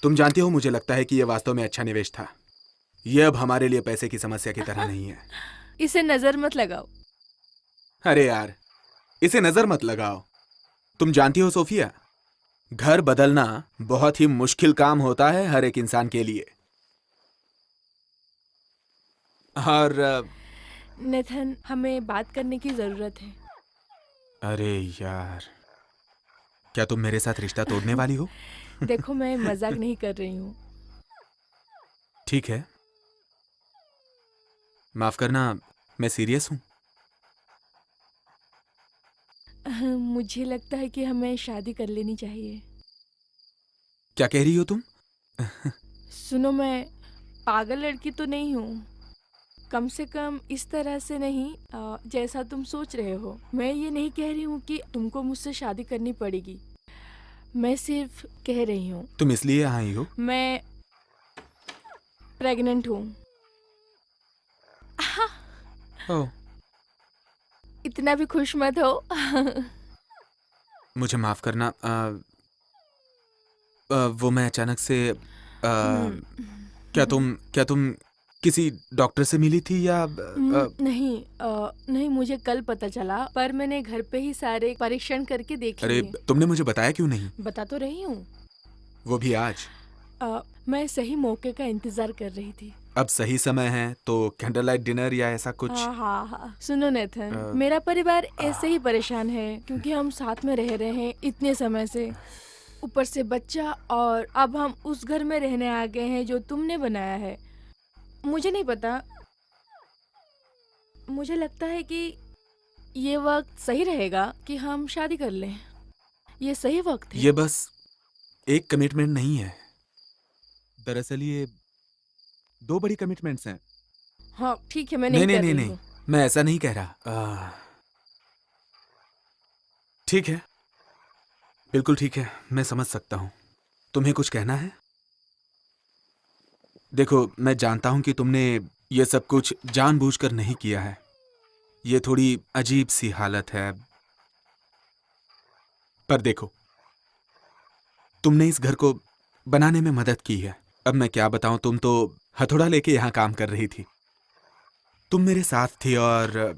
तुम जानती हो, मुझे लगता है कि यह वास्तव में अच्छा निवेश था। यह अब हमारे लिए पैसे की समस्या की तरह नहीं है। इसे नजर मत लगाओ। अरे यार, इसे नजर मत लगाओ। तुम जानती हो सोफिया, घर बदलना बहुत ही मुश्किल काम होता है हर एक इंसान के लिए। और नेथन, हमें बात करने की जरूरत है। अरे यार, क्या तुम मेरे साथ रिश्ता तोड़ने वाली हो? देखो, मैं मजाक नहीं कर रही हूँ। ठीक है, माफ करना, मैं सीरियस हूं। मुझे लगता है कि हमें शादी कर लेनी चाहिए। क्या कह रही हो तुम? सुनो, मैं पागल लड़की तो नहीं हूँ। कम से कम इस तरह से नहीं, जैसा तुम सोच रहे हो। मैं ये नहीं कह रही हूँ कि तुमको मुझसे शादी करनी पड़ेगी। मैं सिर्फ कह रही हूँ, तुम इसलिए यहाँ आई हो? मैं प्रेग्नेंट हूँ। ओह, इतना भी खुश मत हो। मुझे माफ करना। वो मैं अचानक से क्या तुम किसी डॉक्टर से मिली थी या नहीं, नहीं, मुझे कल पता चला, पर मैंने घर पे ही सारे परीक्षण करके देख अरे, लिए। तुमने मुझे बताया क्यों नहीं? बता तो रही हूँ। वो भी आज। मैं सही मौके का इंतजार कर रही थी। अब सही समय है तो कैंडल लाइट डिनर या ऐसा कुछ? हाँ, हाँ, हाँ। सुनो नेथन, अ, मेरा परिवार ऐसे ही परेशान है क्योंकि हम साथ में रह रहे हैं इतने समय से। ऊपर से बच्चा, और अब हम उस घर में रहने आ गए हैं जो तुमने बनाया है। मुझे नहीं पता, मुझे लगता है कि ये वक्त सही रहेगा कि हम शादी कर लें। ये सही वक्त है। ये बस एक कमिटमेंट नहीं है, दरअसल ये दो बड़ी कमिटमेंट्स हैं। हाँ, ठीक है, मैं नहीं नहीं नहीं कर नहीं रही नहीं, हूँ। मैं ऐसा नहीं कह रहा। ठीक है, बिल्कुल ठीक है, मैं समझ सकता हूँ। तुम्हें कुछ कहना है? देखो, मैं जानता हूं कि तुमने ये सब कुछ जानबूझकर नहीं किया है। ये थोड़ी अजीब सी हालत है, पर देखो, तुमने इस घर को बनाने में मदद की है। अब मैं क्या बताऊं, तुम तो हथौड़ा लेके यहां काम कर रही थी। तुम मेरे साथ थी और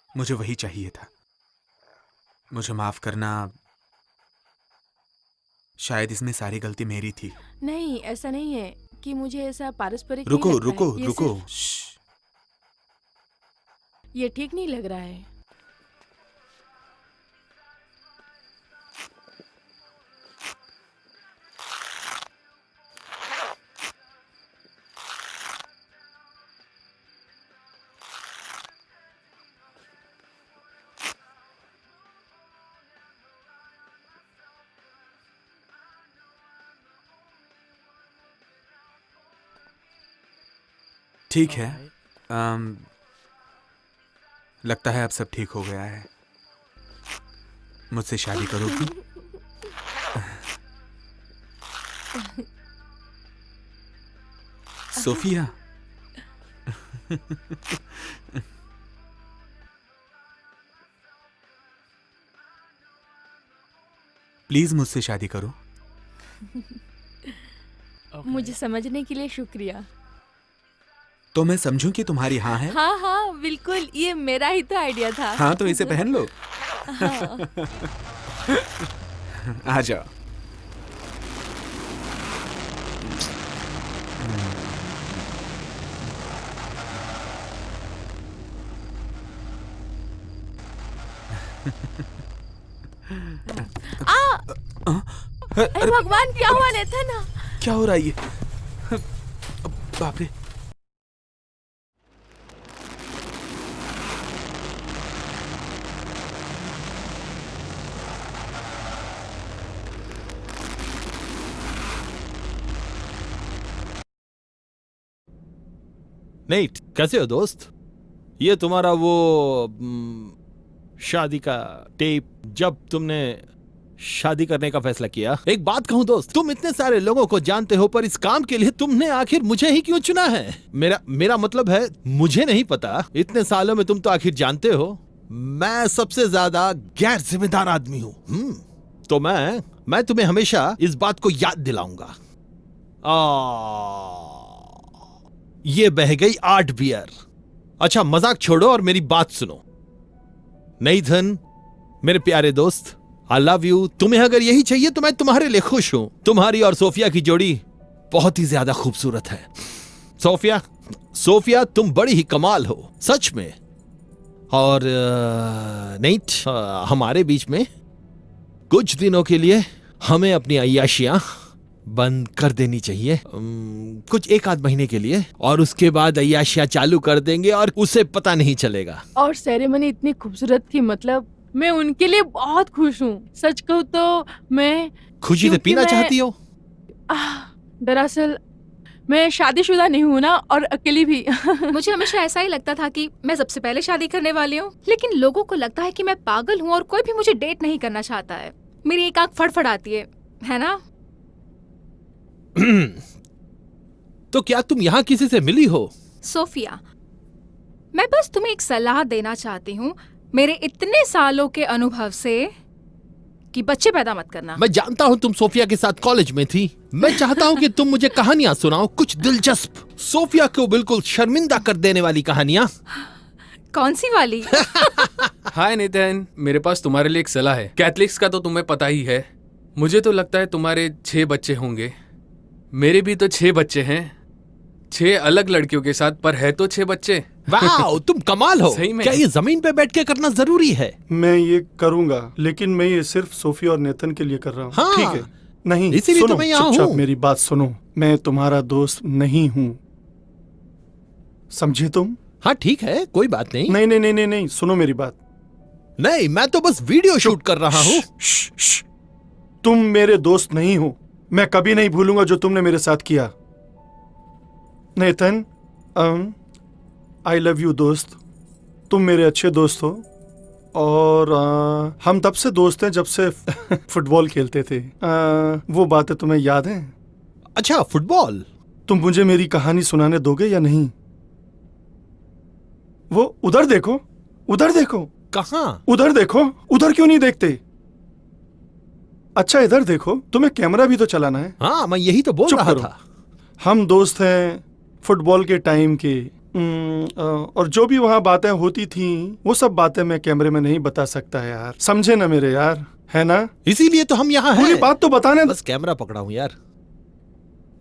मुझे वही चाहिए था। मुझे माफ करना, शायद इसमें सारी गलती मेरी थी। नहीं, ऐसा नहीं है कि मुझे ऐसा पारस्परिक नहीं रुको लगता रुको है। रुको, ये ठीक नहीं लग रहा है। ठीक है। लगता है अब सब ठीक हो गया है। मुझसे शादी करोगी? सोफिया, प्लीज मुझसे शादी करो। मुझे समझने के लिए शुक्रिया। तो मैं समझूं कि तुम्हारी हाँ है? हाँ, हाँ, बिल्कुल, ये मेरा ही तो आइडिया था। हाँ, तो इसे पहन लो। हाँ। आ जाओ। अरे भगवान, क्या हुआ नेथन? क्या हो रहा है ये? बाप रे। नहीं, कैसे हो दोस्त? ये तुम्हारा वो शादी का टेप, जब तुमने शादी करने का फैसला किया। एक बात कहूं दोस्त, तुम इतने सारे लोगों को जानते हो, पर इस काम के लिए तुमने आखिर मुझे ही क्यों चुना है? मेरा मतलब है, मुझे नहीं पता। इतने सालों में तुम तो आखिर जानते हो, मैं सबसे ज्यादा गैर जिम्मेदार आदमी हूं। तो मैं तुम्हें हमेशा इस बात को याद दिलाऊंगा। ये बह गई 8 बियर। अच्छा मजाक छोड़ो और मेरी बात सुनो। नेथन, मेरे प्यारे दोस्त, आई लव यू। तुम्हें अगर यही चाहिए तो मैं तुम्हारे लिए खुश हूं। तुम्हारी और सोफिया की जोड़ी बहुत ही ज्यादा खूबसूरत है। सोफिया तुम बड़ी ही कमाल हो, सच में। और नेट, हमारे बीच में कुछ दिनों के लिए हमें अपनी अय्याशियां बंद कर देनी चाहिए, कुछ 1 आध महीने के लिए, और उसके बाद अय्याशियां चालू कर देंगे और उसे पता नहीं चलेगा। और सेरेमनी इतनी खूबसूरत थी, मतलब मैं उनके लिए बहुत खुश हूँ। सच कहूँ तो मैं खुशी से क्योंकि पीना मैं- चाहती हो? दरअसल मैं शादीशुदा नहीं हूँ ना, और अकेली भी। मुझे हमेशा ऐसा ही लगता था कि मैं सबसे पहले शादी करने वाली हूँ, लेकिन लोगों को लगता है कि मैं पागल हूँ और कोई भी मुझे डेट नहीं करना चाहता है। मेरी एक आंख फड़फड़ाती है ना? तो क्या तुम यहाँ किसी से मिली हो? सोफिया, मैं बस तुम्हें एक सलाह देना चाहती हूँ, मेरे इतने सालों के अनुभव से, कि बच्चे पैदा मत करना। मैं जानता हूँ तुम सोफिया के साथ कॉलेज में थी। मैं चाहता हूँ कि तुम मुझे कहानियां सुनाओ, कुछ दिलचस्प, सोफिया को बिल्कुल शर्मिंदा कर देने वाली कहानियां। कौन सी वाली? हाय नितिन, मेरे पास तुम्हारे लिए एक सलाह है। कैथलिक्स का तो तुम्हें पता ही है। मुझे तो लगता है तुम्हारे 6 बच्चे होंगे। मेरे भी तो 6 बच्चे हैं, 6 अलग लड़कियों के साथ, पर है तो 6 बच्चे। वाह, तुम कमाल हो। सही में। क्या ये जमीन पे बैठ के करना जरूरी है? मैं ये करूंगा, लेकिन मैं ये सिर्फ सोफिया और नेतन के लिए कर रहा हूँ। हाँ। ठीक है? नहीं, इसीलिए सुनो, तो मैं यहाँ चुपचाप हूँ। मेरी बात सुनो। मैं तुम्हारा दोस्त नहीं हूँ, समझे तुम? हाँ ठीक है, कोई बात नहीं। नहीं नहीं नहीं नहीं नहीं, सुनो मेरी बात। नहीं, मैं तो बस वीडियो शूट कर रहा हूँ। श्श, श्श, तुम मेरे दोस्त नहीं हो। मैं कभी नहीं भूलूंगा जो तुमने मेरे साथ किया। नेतन, आई लव यू दोस्त। तुम मेरे अच्छे दोस्त हो, और हम तब से दोस्त हैं जब से फुटबॉल खेलते थे। वो बातें तुम्हें याद हैं? अच्छा, फुटबॉल। तुम मुझे मेरी कहानी सुनाने दोगे या नहीं? वो उधर देखो, उधर देखो, कहाँ? उधर देखो। उधर क्यों नहीं देखते? अच्छा इधर देखो, तुम्हें कैमरा भी तो चलाना है। हाँ, मैं यही तो बोल चुप रहा करो। था। हम दोस्त हैं फुटबॉल के टाइम के। और जो भी वहाँ बातें होती थीं, वो सब बातें मैं कैमरे में नहीं बता सकता यार। समझे ना मेरे यार, है ना? इसीलिए तो हम यहाँ पूरी हैं। बात तो बताने दो। बस कैमरा पकड़ा हूँ यार।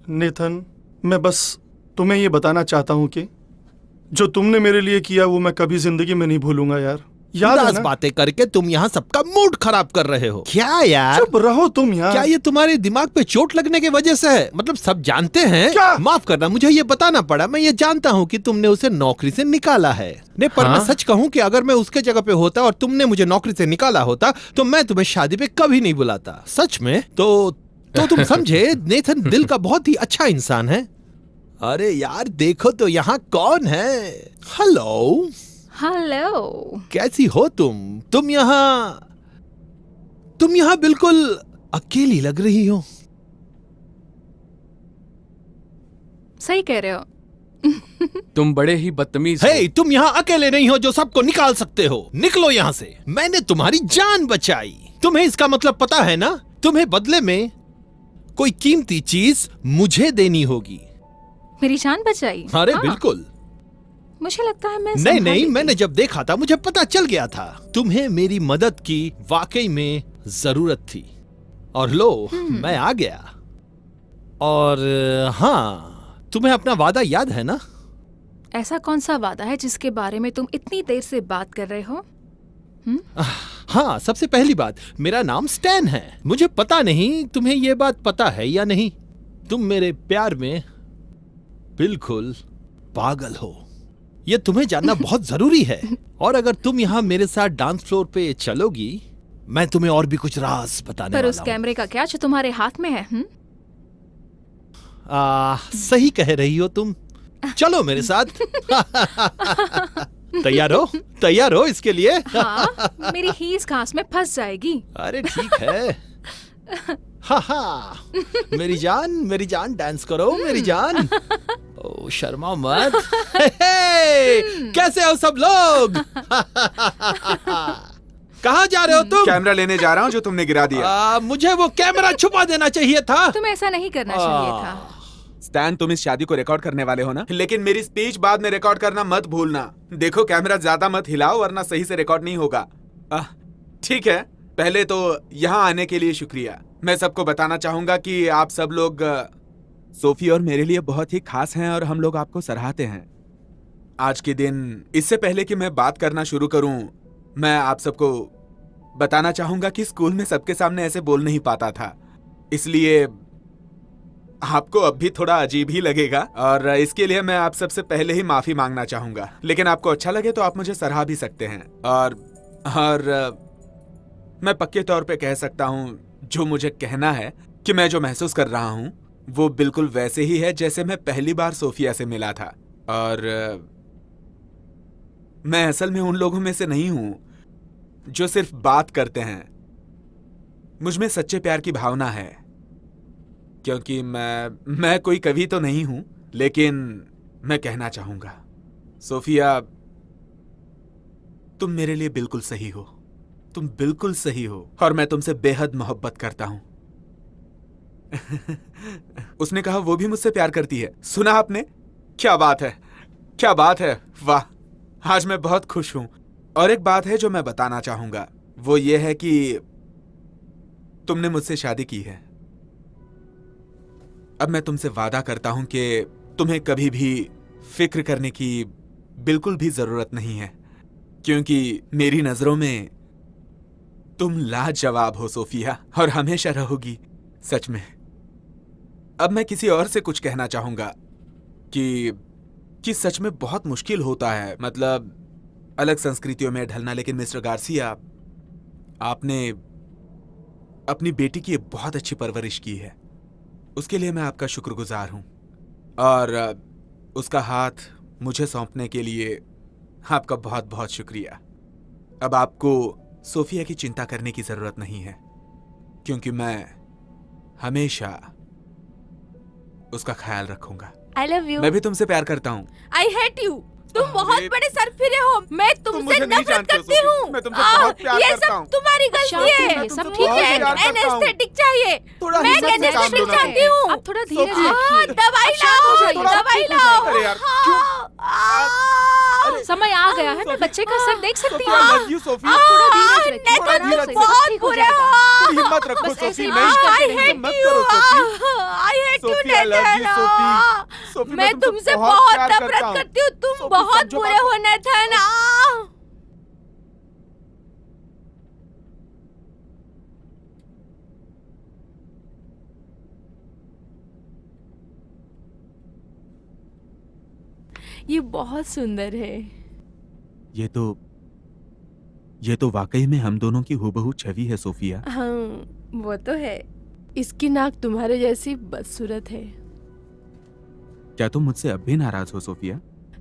नेथन, मैं बस तुम्हें ये बताना चाहता हूँ कि जो तुमने मेरे लिए किया वो मैं कभी जिंदगी में नहीं भूलूंगा यार। याद है उदास ना? बातें करके तुम यहाँ सबका मूड खराब कर रहे हो। क्या यार? चुप रहो तुम यार। क्या ये तुम्हारे दिमाग पे चोट लगने की वजह से है? मतलब सब जानते हैं। क्या? माफ करना, मुझे ये बताना पड़ा। मैं ये जानता हूँ कि तुमने उसे नौकरी से निकाला है। नहीं, पर मैं हाँ? सच कहूँ कि अगर मैं उसके जगह पे होता और तुमने मुझे नौकरी से निकाला होता तो मैं तुम्हें शादी पे कभी नहीं बुलाता। सच में। तो तुम समझे, नेथन दिल का बहुत ही अच्छा इंसान है। अरे यार देखो तो यहाँ कौन है। Hello, hello. कैसी हो तुम? तुम यहाँ बिल्कुल अकेली लग रही हो। सही कह रहे हो। तुम बड़े ही बदतमीज हे, हो। तुम यहाँ अकेले नहीं हो जो सबको निकाल सकते हो। निकलो यहाँ से। मैंने तुम्हारी जान बचाई। तुम्हें इसका मतलब पता है ना? तुम्हें बदले में कोई कीमती चीज मुझे देनी होगी। मेरी जान बचाई? अरे हाँ, बिल्कुल। मुझे लगता है मैं नहीं संभाल नहीं, लेती। मैंने जब देखा था मुझे पता चल गया था तुम्हें मेरी मदद की वाकई में जरूरत थी। और लो, मैं आ गया। और हाँ, तुम्हें अपना वादा याद है ना? ऐसा कौन सा वादा है जिसके बारे में तुम इतनी देर से बात कर रहे हो? हाँ, सबसे पहली बात, मेरा नाम स्टैन है। मुझे पता नहीं तुम्हें ये बात पता है या नहीं। तुम मेरे प्यार में बिल्कुल पागल हो। ये तुम्हें जानना बहुत जरूरी है। और अगर तुम यहाँ मेरे साथ डांस फ्लोर पे चलोगी, मैं तुम्हें और भी कुछ राज बताने पर वाला उस हूँ। कैमरे का क्या जो तुम्हारे हाथ में है? सही कह रही हो तुम। चलो मेरे साथ। तैयार हो इसके लिए? हाँ, मेरी हील्स घास में फंस जाएगी। अरे ठीक है। मेरी जान डांस करो मेरी जान। ओ शर्मा मत। कैसे हो सब लोग? कहाँ जा रहे हो तुम? कैमरा लेने जा रहा हूँ जो तुमने गिरा दिया। मुझे वो कैमरा छुपा देना चाहिए था। तुम्हें ऐसा नहीं करना चाहिए था। स्टैन, तुम इस शादी को रिकॉर्ड करने वाले हो ना? लेकिन मेरी स्पीच बाद में रिकॉर्ड करना मत भूलना। देखो कैमरा ज्यादा मत हिलाओ वरना सही से रिकॉर्ड नहीं होगा। ठीक है, पहले तो यहाँ आने के लिए शुक्रिया। मैं सबको बताना चाहूंगा कि आप सब लोग सोफी और मेरे लिए बहुत ही खास हैं और हम लोग आपको सराहते हैं। आज के दिन, इससे पहले कि मैं बात करना शुरू करूं, मैं आप सबको बताना चाहूंगा कि स्कूल में सबके सामने ऐसे बोल नहीं पाता था, इसलिए आपको अब भी थोड़ा अजीब ही लगेगा और इसके लिए मैं आप सबसे पहले ही माफी मांगना चाहूंगा। लेकिन आपको अच्छा लगे तो आप मुझे सराह भी सकते हैं। और मैं पक्के तौर पे कह सकता हूं, जो मुझे कहना है कि मैं जो महसूस कर रहा हूं वो बिल्कुल वैसे ही है जैसे मैं पहली बार सोफिया से मिला था। और मैं असल में उन लोगों में से नहीं हूं जो सिर्फ बात करते हैं। मुझ में सच्चे प्यार की भावना है, क्योंकि मैं कोई कवि तो नहीं हूं, लेकिन मैं कहना चाहूंगा, सोफिया, तुम मेरे लिए बिल्कुल सही हो। तुम बिल्कुल सही हो और मैं तुमसे बेहद मोहब्बत करता हूं। उसने कहा वो भी मुझसे प्यार करती है। सुना आपने? क्या बात है, क्या बात है, वाह, आज मैं बहुत खुश हूं। और एक बात है जो मैं बताना चाहूंगा, वो ये है कि तुमने मुझसे शादी की है। अब मैं तुमसे वादा करता हूं कि तुम्हें कभी भी फिक्र करने की बिल्कुल भी जरूरत नहीं है, क्योंकि मेरी नजरों में तुम लाजवाब हो सोफिया, और हमेशा रहोगी, सच में। अब मैं किसी और से कुछ कहना चाहूंगा कि सच में बहुत मुश्किल होता है, मतलब अलग संस्कृतियों में ढलना। लेकिन मिस्टर गार्सिया, आपने अपनी बेटी की बहुत अच्छी परवरिश की है, उसके लिए मैं आपका शुक्रगुजार हूं। और उसका हाथ मुझे सौंपने के लिए आपका बहुत बहुत शुक्रिया। अब आपको सोफिया की चिंता करने की जरूरत नहीं है, क्योंकि मैं हमेशा उसका ख्याल रखूंगा। I love you. मैं भी तुमसे प्यार करता हूँ। I hate you. तुम बहुत बड़े सरफिरे हो। मैं तुमसे मुझे नहीं नफरत जानते हो, करती सोफी। हूँ। मैं तुमसे बहुत प्यार ये करता हूँ। सब तुम्हारी गलती शांति है। है, सब तुमसे ठीक बहुत है। प्यार करता हूँ। एनेस्थेटिक चाहिए। थोड़ा मैं हिम्मत से काम एनेस्थेटिक लो ना। चाहती हूँ। आप थोड़ा धीरे सोफी। रखिए। दवाई अब शांत हो लाओ, जाइए, सब दवाई ठीक हो लाओ। अरे यार, हाँ। समय आ गया है, मैं बच्चे का सर देख सकती सोफी, हूँ। I love you, Sophie. थोड़ा धीरज रखिए, नेतन, थोड़ा तुम धीरज से, बहुत ठीक हो बुरे जाएगा। हो। थोड़ी हिम्मत रखो बस ऐसे सोफी। ही नहीं, इश्क करते I रहेंगे। hate मत you. करो Sophie. I hate you, Sophie, I love you, नेतन। Sophie. Sophie, मैं तुमसे बहुत नफरत करती हूँ। तुम सोफी, बहुत समझो बुरे बात हो नेतन। ये बहुत सुंदर है। ये तो वाकई में हम दोनों की हूबहू छवि है सोफिया। हाँ, वो तो है। इसकी नाक तुम्हारे जैसी बदसूरत है। क्या तुम मुझसे अब भी नाराज हो सोफिया?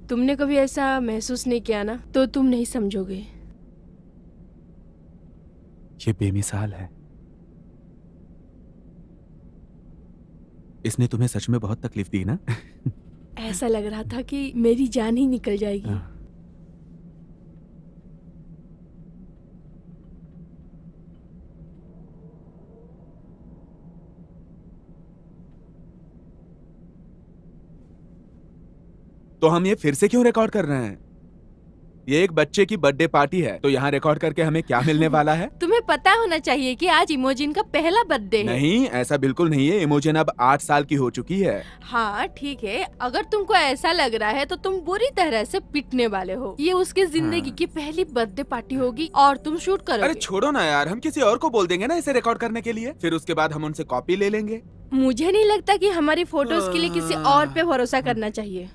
तुमने कभी ऐसा महसूस नहीं किया ना, तो तुम नहीं समझोगे। ये बेमिसाल है। इसने तुम्हें सच में बहुत तकलीफ दी ना? ऐसा लग रहा था कि मेरी जान ही निकल जाएगी। हाँ। तो हम ये फिर से क्यों रिकॉर्ड कर रहे हैं? ये एक बच्चे की बर्थडे पार्टी है, तो यहाँ रिकॉर्ड करके हमें क्या मिलने वाला है? तुम्हें पता होना चाहिए कि आज इमोजिन का पहला बर्थडे है। नहीं, ऐसा बिल्कुल नहीं है। इमोजन अब 8 साल की हो चुकी है। हाँ ठीक है, अगर तुमको ऐसा लग रहा है तो तुम बुरी तरह से पिटने वाले हो। ये उसकी जिंदगी की पहली बर्थडे पार्टी होगी और तुम शूट अरे करोगे। छोड़ो ना यार, हम किसी और को बोल देंगे ना इसे रिकॉर्ड करने के लिए, फिर उसके बाद हम उनसे कॉपी ले लेंगे। मुझे नहीं लगता कि हमारी फोटोज के लिए किसी और पे भरोसा करना चाहिए।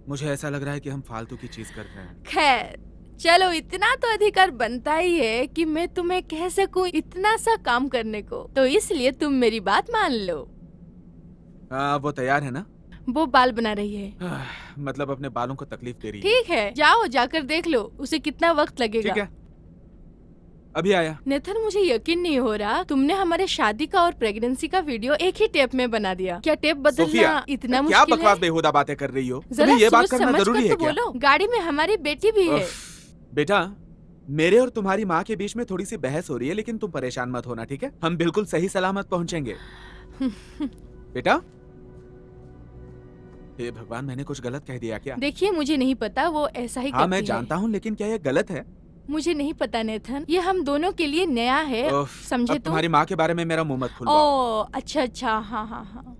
मुझे ऐसा लग रहा है कि हम फालतू की चीज कर रहे हैं। खैर चलो, इतना तो अधिकार बनता ही है कि मैं तुम्हें कह सकूं इतना सा काम करने को, तो इसलिए तुम मेरी बात मान लो। वो तैयार है ना? वो बाल बना रही है। मतलब अपने बालों को तकलीफ दे रही है। ठीक है, जाओ जाकर देख लो उसे कितना वक्त लगेगा। ठीक है, अभी आया। नेथन, मुझे यकीन नहीं हो रहा तुमने हमारे शादी का और प्रेगनेंसी का वीडियो एक ही टेप में बना दिया। क्या टेप बदलना सोफिया, इतना क्या मुश्किल बकवास है? बेहुदा बातें कर रही हो? जरा तुम्हें ये बात सोच करना समझ जरूरी कर है तो क्या? बोलो। गाड़ी में हमारी बेटी भी है। उफ, बेटा, मेरे और तुम्हारी माँ के बीच में थोड़ी सी बहस हो रही है, लेकिन तुम परेशान मत होना, ठीक है? हम बिल्कुल सही सलामत पहुँचेंगे। बेटा, हे भगवान, मैंने कुछ गलत कह दिया क्या? देखिए मुझे नहीं पता, वो ऐसा ही हाँ, करती मैं है। जानता हूँ, लेकिन क्या ये गलत है? मुझे नहीं पता नेथन, ये हम दोनों के लिए नया है, उफ, समझे अब तुम? तुम्हारी माँ के बारे में मेरा मुंह मत खुलवाओ। ओ अच्छा अच्छा, हाँ हाँ हाँ।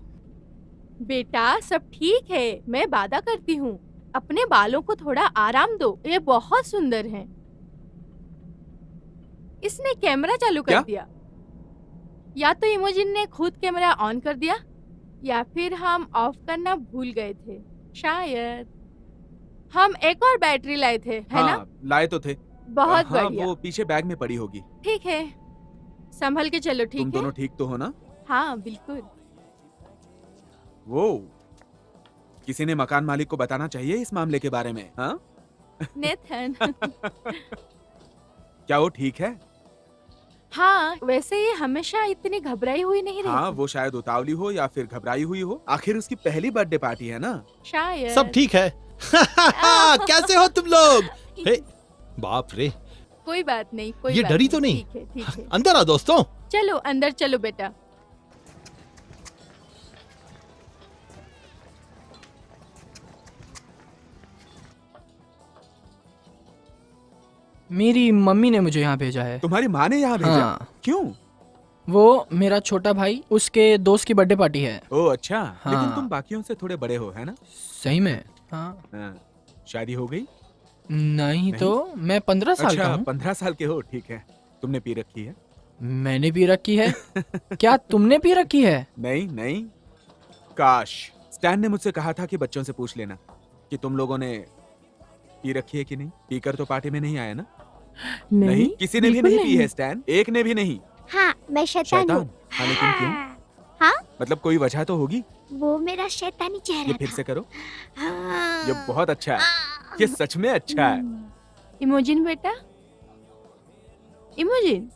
बेटा सब ठीक है, मैं वादा करती हूँ। अपने बालों को थोड़ा आराम दो, ये बहुत सुंदर हैं। इसने कैमरा चालू कर क्या? दिया। या तो इमोजिन ने खुद कैमरा ऑन कर दिया, या फिर हम ऑफ करना भूल गए थे। शायद हम एक और बैटरी लाए थे, है ना? हाँ, लाए तो थे। बहुत हाँ, बढ़िया। वो पीछे बैग में पड़ी होगी। ठीक है, संभल के चलो, तुम ठीक है? दोनों ठीक तो हो ना? हाँ बिल्कुल। वो किसी ने मकान मालिक को बताना चाहिए इस मामले के बारे में, हाँ? नेथन क्या वो ठीक है? हाँ, वैसे ये हमेशा इतनी घबराई हुई नहीं हाँ, रहती। वो शायद उतावली हो या फिर घबराई हुई हो। आखिर उसकी पहली बर्थडे पार्टी है ना? शायद सब ठीक है। कैसे हो तुम लोग? हे, बाप रे, कोई बात नहीं, कोई ये बात डरी तो नहीं? ठीक है, ठीक है। अंदर आओ दोस्तों। चलो अंदर चलो बेटा। मेरी मम्मी ने मुझे यहाँ भेजा है। तुम्हारी माँ ने यहाँ भेजा? हाँ। क्यों? वो मेरा छोटा भाई, उसके दोस्त की बर्थडे पार्टी है। ओ अच्छा, लेकिन हाँ। तुम बाकियों से थोड़े बड़े हो, है ना? सही में? हाँ। हाँ। शादी हो गई? नहीं तो मैं 15 साल का अच्छा, हूँ। 15 साल के हो, ठीक है। तुमने पी रखी है? मैंने पी रखी है। क्या तुमने पी रखी है? नहीं नहीं। काश स्टैन ने मुझसे कहा था कि बच्चों से पूछ लेना कि तुम लोगों ने पी रखी है कि नहीं। पीकर तो पार्टी में नहीं आया ना? नहीं, किसी ने भी बिल्कुल नहीं पी है स्टैन, एक ने भी नहीं। हाँ, मैं शैतान शैतान? हूँ। हाँ, लेकिन क्यों? हाँ, मतलब कोई वजह तो होगी। वो मेरा शैतानी ये चेहरा फिर था। से करो। हाँ। ये बहुत अच्छा है, ये सच में अच्छा है। इमोजिन बेटा, इमोजिन।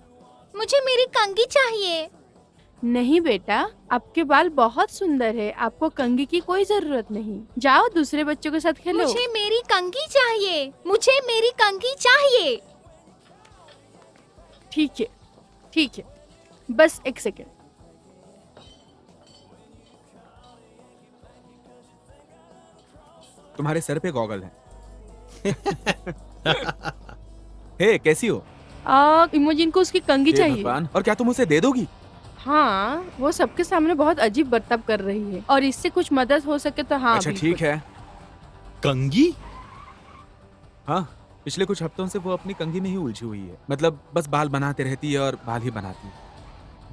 मुझे मेरी कंघी चाहिए। नहीं बेटा, आपके बाल बहुत सुंदर है, आपको कंघी की कोई जरूरत नहीं। जाओ दूसरे बच्चों के साथ खेलो। मुझे मेरी कंघी चाहिए। मुझे मेरी कंघी चाहिए। ठीक है, ठीक है, बस एक सेकेंड। तुम्हारे सर पे गॉगल है। हे, कैसी हो? इमोजिन को उसकी कंघी हे चाहिए। भगवान, और क्या तुम उसे दे दोगी? हाँ, वो सबके सामने बहुत अजीब बर्ताव कर रही है, और इससे कुछ मदद हो सके तो हाँ अच्छा बिल्कुल। ठीक है। कंगी? हाँ, पिछले कुछ हफ्तों से वो अपनी कंघी में ही उलझी हुई है। मतलब बस बाल बनाते रहती है और बाल ही बनाती है।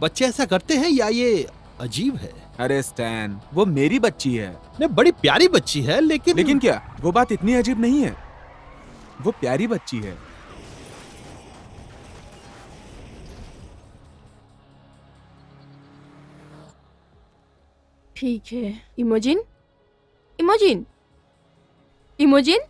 बच्चे ऐसा करते हैं या ये अजीब है? अरे स्टैन, वो मेरी बच्ची है। नहीं, बड़ी प्यारी बच्ची है, लेकिन क्या वो बात इतनी अजीब नहीं है? वो प्यारी बच्ची है। ठीक है। इमोजिन, इमोजिन, इमोजिन।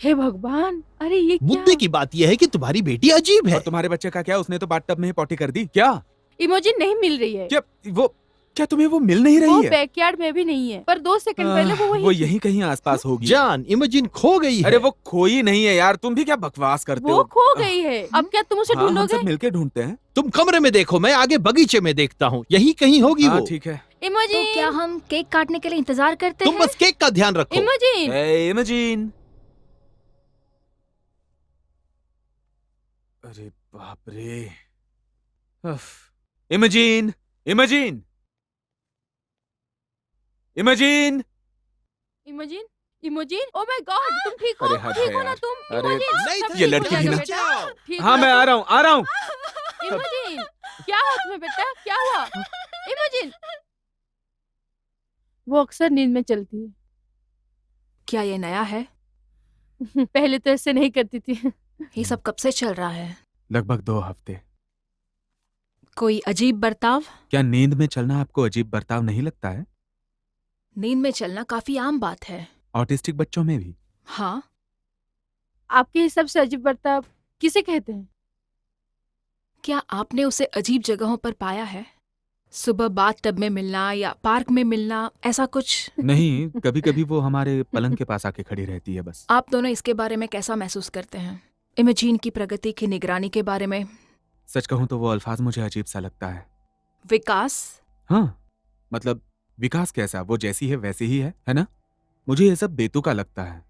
हे भगवान, अरे ये मुद्दे क्या? की बात यह है कि तुम्हारी बेटी अजीब है। और तुम्हारे बच्चे का क्या? उसने तो बाथटब में ही पॉटी कर दी क्या? इमोजिन नहीं मिल रही है। क्या तुम्हें वो मिल नहीं वो रही है? बैकयार्ड में भी नहीं है, पर 2 सेकंड पहले वो वही वो यहीं कहीं आसपास होगी। जान, इमेजिन खो गई है। अरे वो खोई नहीं है यार, तुम भी क्या बकवास करते वो हो? खो गई है। अब क्या तुम उसे हाँ, हम ढूंढोगे? सब मिलके ढूंढते हैं। तुम कमरे में देखो, मैं आगे बगीचे में देखता हूँ, यही कहीं होगी हाँ वो। ठीक है। इमोजिन, तो क्या हम केक काटने के लिए इंतजार करते तुम हैं? बस केक का ध्यान रखो। इमोजिन। ए, इमेजिन। अरे बाप रे। उफ। Imagine, imagine, imagine, imagine. Imagine. Oh my god, तुम ठीक हो? अरे हद ठीक है हो ना यार। तुम? अरे, इमोजिन, नहीं, सब ये ठीक हो लड़की भी जाएगा ना- बेटा। ठीक हाँ हो मैं आ रहा हूँ, आ रहा हूँ। इमोजिन, क्या हुआ तुम्हें बेटा? क्या हुआ? इमोजिन। वो अक्सर नींद में चलती है। क्या ये नया है? पहले तो ऐसे नहीं करती थी। ये सब कब से चल रहा है? लगभग 2 हफ्ते। कोई अजीब बर्ताव? क्या नींद में चलना आपको अजीब बर्ताव नहीं लगता है? नींद में चलना काफी आम बात है। ऑटिस्टिक बच्चों में भी। हाँ, आपके हिसाब से अजीब बर्ताव किसे कहते हैं? क्या आपने उसे अजीब जगहों पर पाया है? सुबह बाथटब में मिलना या पार्क में मिलना, ऐसा कुछ? नहीं, कभी कभी वो हमारे पलंग के पास आके खड़ी रहती है बस। आप दोनों इसके बारे में कैसा महसूस करते हैं? इमेजिन की प्रगति की निगरानी के बारे में? सच कहूं तो वो अल्फाज मुझे अजीब सा लगता है। विकास? हाँ, मतलब विकास कैसा, वो जैसी है वैसी ही है ना? मुझे ये सब बेतुका लगता है।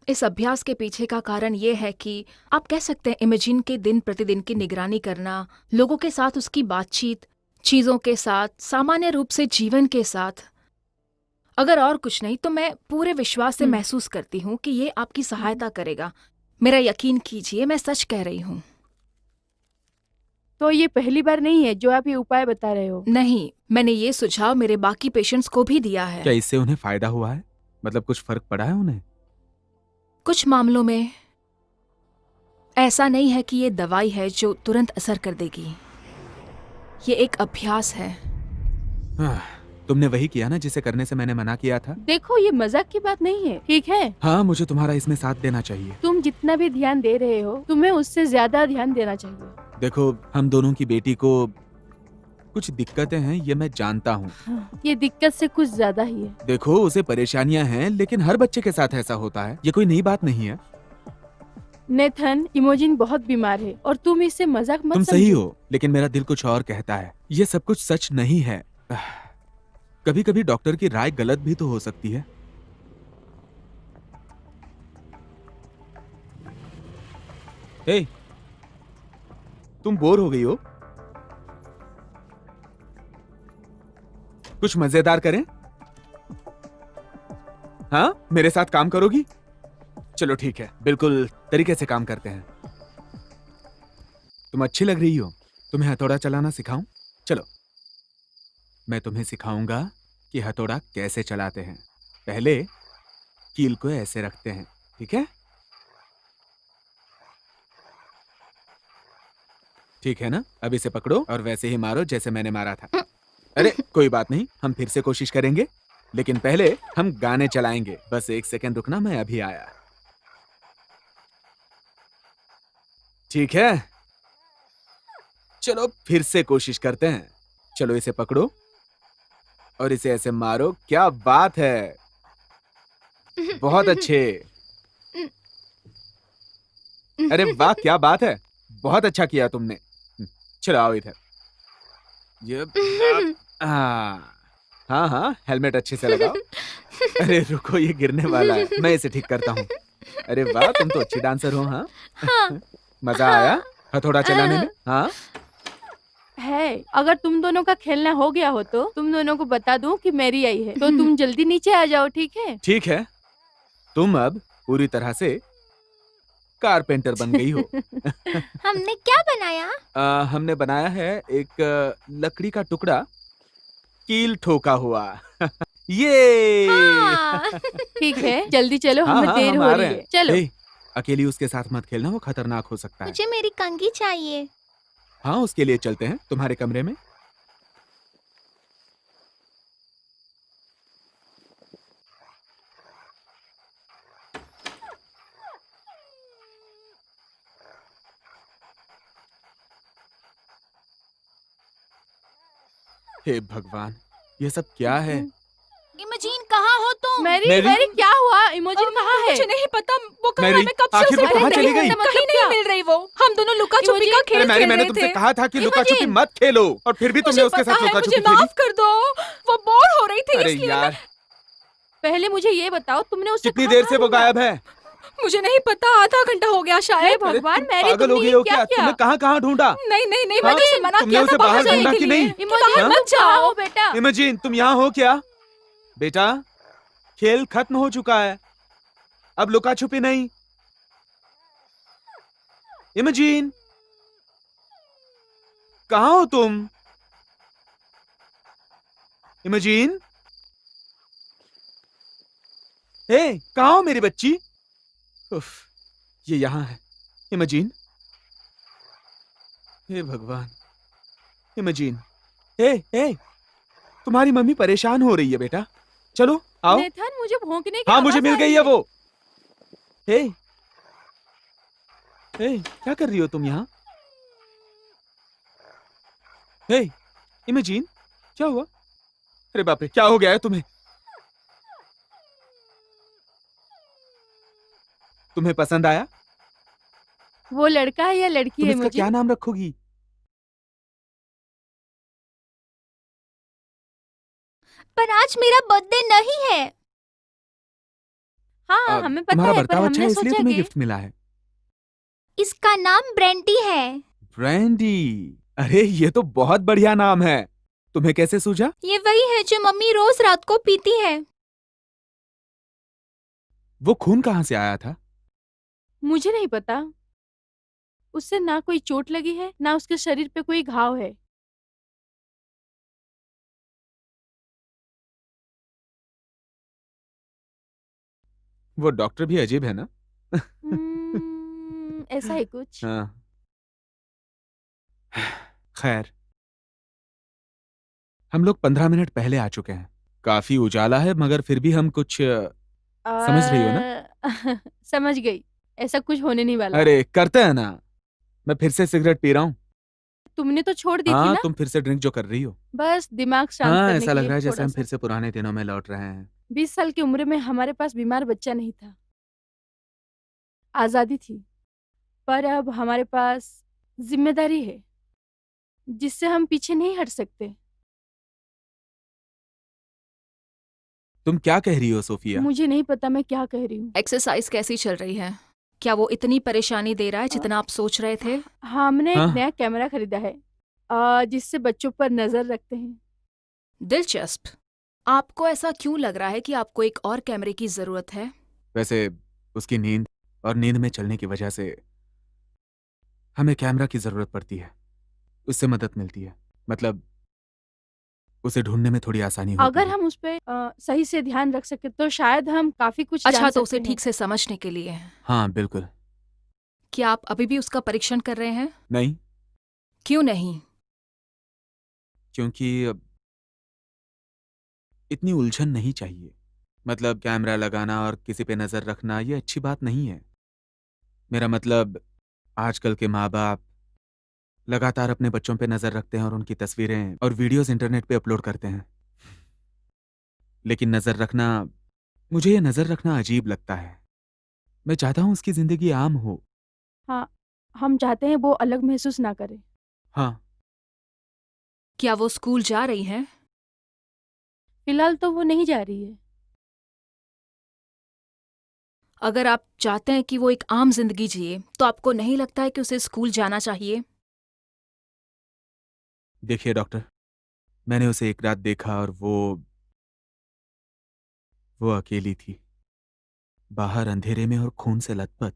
इस अभ्यास के पीछे का कारण ये है कि आप कह सकते हैं इमेजिन के दिन प्रतिदिन की निगरानी करना, लोगों के साथ उसकी बातचीत, चीजों के साथ, सामान्य रूप से जीवन के साथ। अगर और कुछ नहीं तो मैं पूरे विश्वास से महसूस करती हूँ कि ये आपकी सहायता करेगा। मेरा यकीन कीजिए, मैं सच कह रही हूँ। तो ये पहली बार नहीं है जो आप ये उपाय बता रहे हो। नहीं, मैंने ये सुझाव मेरे बाकी पेशेंट्स को भी दिया है। क्या इससे उन्हें फायदा हुआ है? मतलब कुछ फर्क पड़ा है उन्हें? कुछ मामलों में ऐसा नहीं है कि ये दवाई है जो तुरंत असर कर देगी। ये एक अभ्यास है। तुमने वही किया ना जिसे करने से मैंने मना किया था। देखो ये मजाक की बात नहीं है, ठीक है? हाँ, मुझे तुम्हारा इसमें साथ देना चाहिए। तुम जितना भी ध्यान दे रहे हो तुम्हें उससे ज्यादा ध्यान देना चाहिए। देखो, हम दोनों की बेटी को कुछ दिक्कतें हैं, ये मैं जानता हूँ। ये दिक्कत से कुछ ज्यादा ही है। देखो, उसे परेशानियां हैं, लेकिन हर बच्चे के साथ ऐसा होता है। ये कोई नई बात नहीं है। नेथन, इमोजिन बहुत बीमार है और तुम इससे मजाक मत तुम समझो। सही हो, लेकिन मेरा दिल कुछ और कहता है। ये सब कुछ सच नहीं है। कभी कभी डॉक्टर की राय गलत भी तो हो सकती है। हे, तुम बोर हो गई हो? कुछ मजेदार करें? हाँ, मेरे साथ काम करोगी? चलो ठीक है, बिल्कुल तरीके से काम करते हैं। तुम अच्छी लग रही हो। तुम्हें हथौड़ा चलाना सिखाऊं? चलो, मैं तुम्हें सिखाऊंगा कि हथौड़ा कैसे चलाते हैं। पहले कील को ऐसे रखते हैं, ठीक है? ठीक है ना? अब इसे पकड़ो और वैसे ही मारो जैसे मैंने मारा था। अरे कोई बात नहीं, हम फिर से कोशिश करेंगे, लेकिन पहले हम गाने चलाएंगे। बस 1 सेकंड रुकना, मैं अभी आया। ठीक है, चलो फिर से कोशिश करते हैं। चलो इसे पकड़ो और इसे ऐसे मारो। क्या बात है, बहुत अच्छे। अरे वाह, क्या बात है, बहुत अच्छा किया तुमने। चलो आओ इधर। ये हाँ हाँ, हेलमेट अच्छे से लगाओ। अरे रुको, ये गिरने वाला है, मैं इसे ठीक करता हूँ। अरे वाह, तुम तो अच्छी डांसर हो। हाँ, मजा आया हथौड़ा चलाने में? हाँ है, अगर तुम दोनों का खेलना हो गया हो तो तुम दोनों को बता दूं कि मेरी आई है, तो तुम जल्दी नीचे आ जाओ, ठीक है? ठीक है, तुम अब पूरी तरह से कारपेंटर बन गई हो। हमने क्या बनाया? हमने बनाया है एक लकड़ी का टुकड़ा, कील ठोका हुआ। ये हाँ। ठीक है, जल्दी चलो, हाँ, हमें हाँ, देर हम हो आ रही रहे है। हैं। चलो। ए, अकेली उसके साथ मत खेलना, वो खतरनाक हो सकता है। मुझे मेरी कंघी चाहिए। हाँ, उसके लिए चलते हैं तुम्हारे कमरे में। हे भगवान, ये सब क्या है? इमेजिन कहाँ हो तुम? Mary, Mary? मैरी क्या हुआ? इमोजिन कहाँ है? मुझे नहीं पता वो कहाँ मैरी, है। मैं कब से आखिर उसे वो कहाँ ढूंढ चली रही हूँ। गई? कहीं नहीं मिल रही वो। हम दोनों लुका छुपी का इमोजिन? खेल अरे मैरी, खेल मैंने रहे तुमसे थे। कहा था कि लुका छुपी इमोजिन, मत खेलो, और फिर भी तुमने मुझे उसके पता साथ है, लुका मुझे छुपी खेली। माफ कर दो। वो बोर हो रही थी अरे इसलिए यार, पहले मुझे ये बताओ, तुमने उससे कितनी कहाँ देर कहाँ से वो ढूंढा? गायब है? मुझे नहीं पता, आधा घंटा हो गया हे शायद। अरे भगवान, तुम मैरी, पागल हो तुमने गई ये हो क्या क्या? किया? तुमने कहाँ कहाँ ढूंढा? नहीं नहीं नहीं, हाँ? मैंने उसे मना तुमने किया उसे था बाहर जाने ढूंढा के कि लिए। नहीं? इमोजिन, बाहर मत कहाँ जाओ। हो बेटा? इमेजिन, तुम यहाँ हो क्या? बेटा, खेल खत्म हो चुका है, अब लुका छुपी नहीं। इमेजिन, कहाँ हो तुम? इमेजिन, हे, कहाँ हो मेरी बच्ची? उफ, ये यहाँ है। इमेजिन, हे भगवान। इमेजिन, हे, तुम्हारी मम्मी परेशान हो रही है बेटा, चलो आओ। नेथन, मुझे भौंकने की हाँ, मुझे आवाज मिल आ गई रही है वो। हे, क्या कर रही हो तुम यहाँ? हे, इमेजिन, क्या हुआ? अरे बाप रे, क्या हो गया है तुम्हें? तुम्हें पसंद आया? वो लड़का है या लड़की तुम है? इसका इमोजिन? क्या नाम रखोगी? पर आज मेरा बर्थडे नहीं है। हाँ हमें पता तुम्हारा है, पर बर्ताव अच्छा है हमने इसलिए सोचा तुम्हें कि गिफ्ट मिला है। इसका नाम ब्रेंटी है। ब्रैंडी, अरे ये तो बहुत बढ़िया नाम है। तुम्हें कैसे सूझा? ये वही है जो मम्मी रोज रात को पीती है। वो खून कहाँ से आया था? मुझे नहीं पता। उससे ना कोई चोट लगी है, ना उसके शरीर पे कोई घाव है। वो डॉक्टर भी अजीब है ना? ऐसा ही कुछ। हाँ। खैर, हम लोग 15 मिनट पहले आ चुके हैं। काफी उजाला है, मगर फिर भी हम कुछ समझ रही हो ना? समझ गई। ऐसा कुछ होने नहीं वाला। अरे करते हैं ना। मैं फिर से सिगरेट पी रहा हूँ। तुमने तो छोड़ दी थी हाँ, ना। तुम फिर से ड्रिंक जो कर रही हो। बस दिमाग शांत हाँ, करने ऐसा के लग लिए रहा है जैसे थोड़ा हम सा। फिर से पुराने दिनों में लौट रहे हैं। 20 साल की उम्र में हमारे पास बीमार बच्चा नहीं था। आजादी थी। पर अब हमारे पास जिम्मेदारी है, जिससे हम पीछे नहीं हट सकते। तुम क्या कह रही हो सोफिया? मुझे नहीं पता मैं क्या कह रही हूँ। एक्सरसाइज कैसी चल रही है? क्या वो इतनी परेशानी दे रहा है जितना आप सोच रहे थे? हमने एक हाँ। नया कैमरा खरीदा है, जिससे बच्चों पर नजर रखते हैं। दिलचस्प। आपको ऐसा क्यों लग रहा है कि आपको एक और कैमरे की जरूरत है? वैसे उसकी नींद और नींद में चलने की वजह से हमें कैमरा की जरूरत पड़ती है। उससे मदद मिलती है, मतलब उसे ढूंढने में थोड़ी आसानी होती अगर है। हम उस पे सही से ध्यान रख सके तो शायद हम काफी कुछ अच्छा, जान तो उसे सकते ठीक से समझने के लिए। हाँ बिल्कुल। क्या आप अभी भी उसका परीक्षण कर रहे हैं? नहीं, क्यों नहीं? क्योंकि इतनी उलझन नहीं चाहिए। मतलब कैमरा लगाना और किसी पे नजर रखना ये अच्छी बात नहीं है। मेरा मतलब आजकल के माँ बाप लगातार अपने बच्चों पे नजर रखते हैं और उनकी तस्वीरें और वीडियोस इंटरनेट पे अपलोड करते हैं। लेकिन मुझे ये नजर रखना अजीब लगता है। मैं चाहता हूं उसकी जिंदगी आम हो। हाँ, हम चाहते हैं वो अलग महसूस ना करे। हाँ। क्या वो स्कूल जा रही हैं? फिलहाल तो वो नहीं जा रही है। अगर आप चाहते हैं कि वो एक आम जिंदगी जिए, तो आपको नहीं लगता है कि उसे स्कूल जाना चाहिए? देखिए डॉक्टर, मैंने उसे एक रात देखा और वो अकेली थी, बाहर अंधेरे में और खून से लथपथ।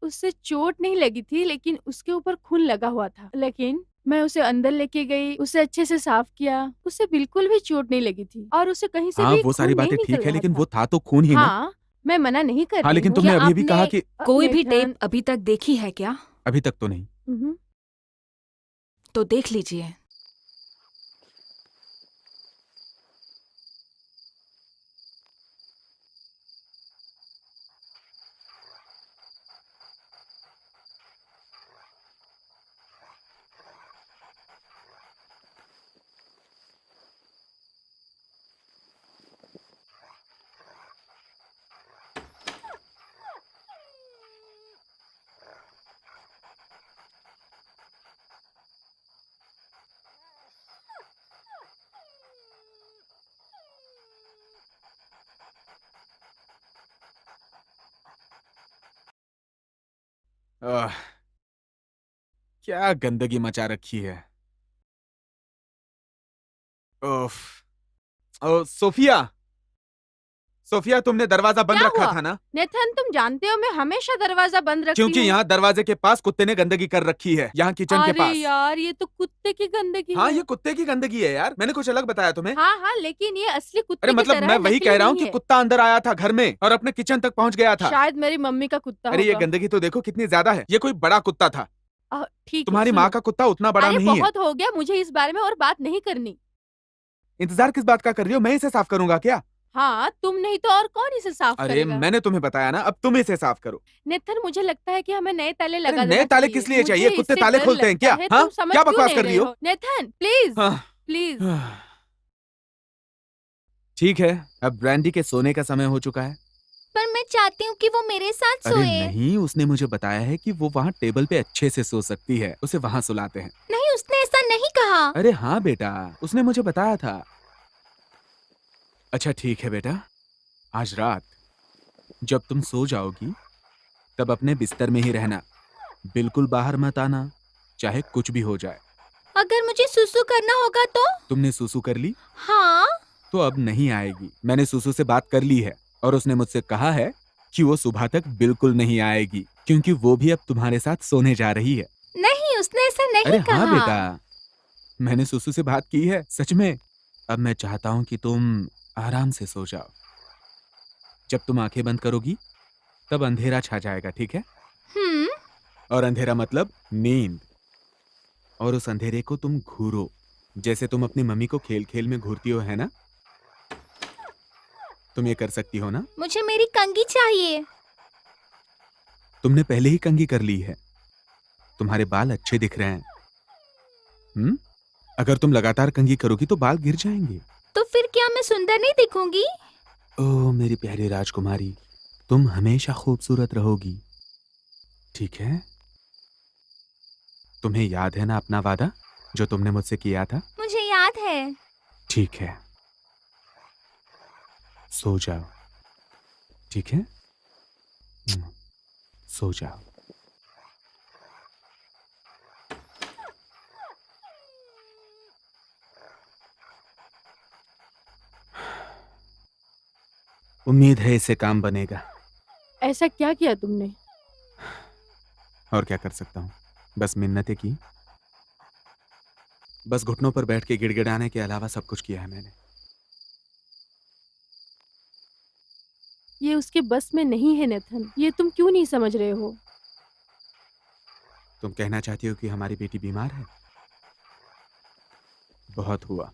उससे चोट नहीं लगी थी, लेकिन उसके ऊपर खून लगा हुआ था। लेकिन मैं उसे अंदर लेके गई, उसे अच्छे से साफ किया। उसे बिल्कुल भी चोट नहीं लगी थी और उसे कहीं से हाँ, भी वो सारी खून नहीं बातें निकल ठीक है, रहा लेकिन था। वो था तो खून ही ना। हाँ, मैं मना नहीं कर हाँ, रही लेकिन हूँ। तुमने क्या अभी भी कहा आपने कि कोई भी नेथन, टेप अभी तक देखी है क्या? अभी तक तो नहीं। उहुँ। तो देख लीजिए। आह, क्या गंदगी मचा रखी है। ओफ। ओ सोफिया, सोफिया, तुमने दरवाजा बंद क्या रखा हुआ? था ना? नेथन, तुम जानते हो मैं हमेशा दरवाजा बंद रखती क्योंकि हूँ। यहाँ दरवाजे के पास कुत्ते ने गंदगी कर रखी है, यहाँ किचन के अरे पास। यार, ये तो कुत्ते की गंदगी हाँ, है। ये कुत्ते की गंदगी है यार, मैंने कुछ अलग बताया तुम्हें? हाँ हाँ, लेकिन ये असली कुत्ते अरे की मतलब तरह मैं है, वही नकली कह रहा हूँ नहीं कि है। कुत्ता अंदर आया था घर में और अपने किचन तक पहुंच गया था। शायद मेरी मम्मी का कुत्ता अरे ये होगा। गंदगी तो देखो कितनी ज्यादा है। ये कोई बड़ा कुत्ता था। ठीक है, तुम्हारी सुनो। माँ का कुत्ता उतना बड़ा अरे नहीं है। बहुत हो गया, मुझे इस बारे में और बात नहीं करनी। इंतजार किस बात का कर रही हो? मैं इसे साफ करूंगा क्या? हाँ, तुम नहीं तो और कौन इसे साफ अरे करेगा? मैंने तुम्हें बताया ना, अब तुम इसे साफ करो। नेथन, मुझे लगता है कि हमें नए ताले अरे लगा नए देना ताले चाहिए। किस लिए चाहिए? मुझे कुत्ते इससे ताले डर खोलते हैं लगता क्या? है। हाँ? तुम समझ क्या क्यों बकवास नहीं कर रहे रही हो? हो? नेथन, प्लीज हाँ। प्लीज। ठीक है, अब ब्रैंडी के सोने का समय हो चुका है। पर मैं चाहती हूँ कि वो मेरे साथ अरे सोए। नहीं, उसने मुझे बताया है कि वो वहाँ टेबल पे अच्छे से सो सकती है, उसे वहाँ सुलाते हैं। नहीं, उसने ऐसा नहीं कहा। अरे हाँ बेटा, उसने मुझे बताया था। अच्छा ठीक है बेटा, आज रात जब तुम सो जाओगी तब अपने बिस्तर में ही रहना, बिल्कुल बाहर मत आना, चाहे कुछ भी हो जाए। अगर मुझे सुसु करना होगा तो? तुमने सुसु कर ली हाँ। तो अब नहीं आएगी। मैंने सुसु से बात कर ली है और उसने मुझसे कहा है कि वो सुबह तक बिल्कुल नहीं आएगी, क्योंकि वो भी अब तुम्हारे साथ सोने जा रही है। नहीं, उसने ऐसा नहीं अरे कहा। हाँ बेटा, मैंने सुसु से बात की है, सच में। अब मैं चाहता हूँ कि तुम आराम से सो जाओ। जब तुम आंखें बंद करोगी तब अंधेरा छा जाएगा, ठीक है? हम्म। और अंधेरा मतलब नींद। और उस अंधेरे को तुम घूरो, जैसे तुम अपनी मम्मी को खेल खेल में घूरती हो, है ना? तुम ये कर सकती हो ना? मुझे मेरी कंघी चाहिए। तुमने पहले ही कंघी कर ली है, तुम्हारे बाल अच्छे दिख रहे हैं। अगर तुम लगातार कंघी करोगी तो बाल गिर जाएंगे। तो फिर क्या मैं सुंदर नहीं दिखूंगी? ओह मेरी प्यारी राजकुमारी, तुम हमेशा खूबसूरत रहोगी, ठीक है? तुम्हें याद है ना अपना वादा जो तुमने मुझसे किया था? मुझे याद है। ठीक है, सो जाओ, ठीक है? सो जाओ। उम्मीद है इससे काम बनेगा। ऐसा क्या किया तुमने? और क्या कर सकता हूँ, बस मिन्नतें की। बस घुटनों पर बैठ के गिड़गिड़ाने के अलावा सब कुछ किया है मैंने। ये उसके बस में नहीं है नेथन, ये तुम क्यों नहीं समझ रहे हो? तुम कहना चाहती हो कि हमारी बेटी बीमार है? बहुत हुआ।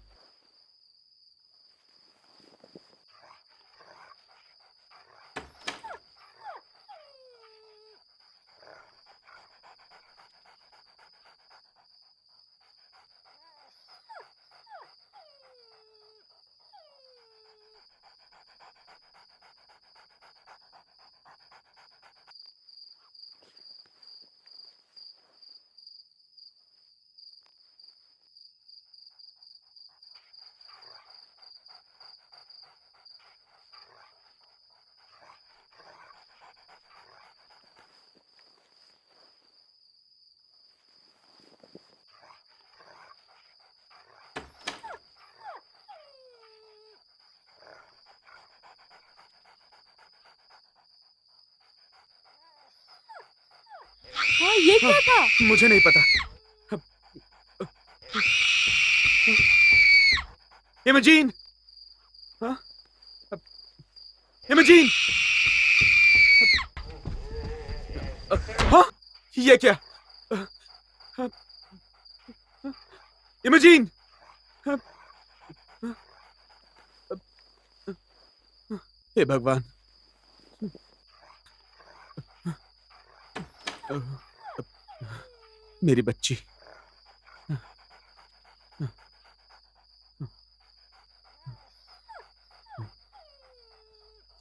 हाँ, ये क्या था? मुझे नहीं पता। इमेजीन, हाँ? इमेजीन, हाँ? ये क्या? इमेजीन, हे भगवान, मेरी बच्ची।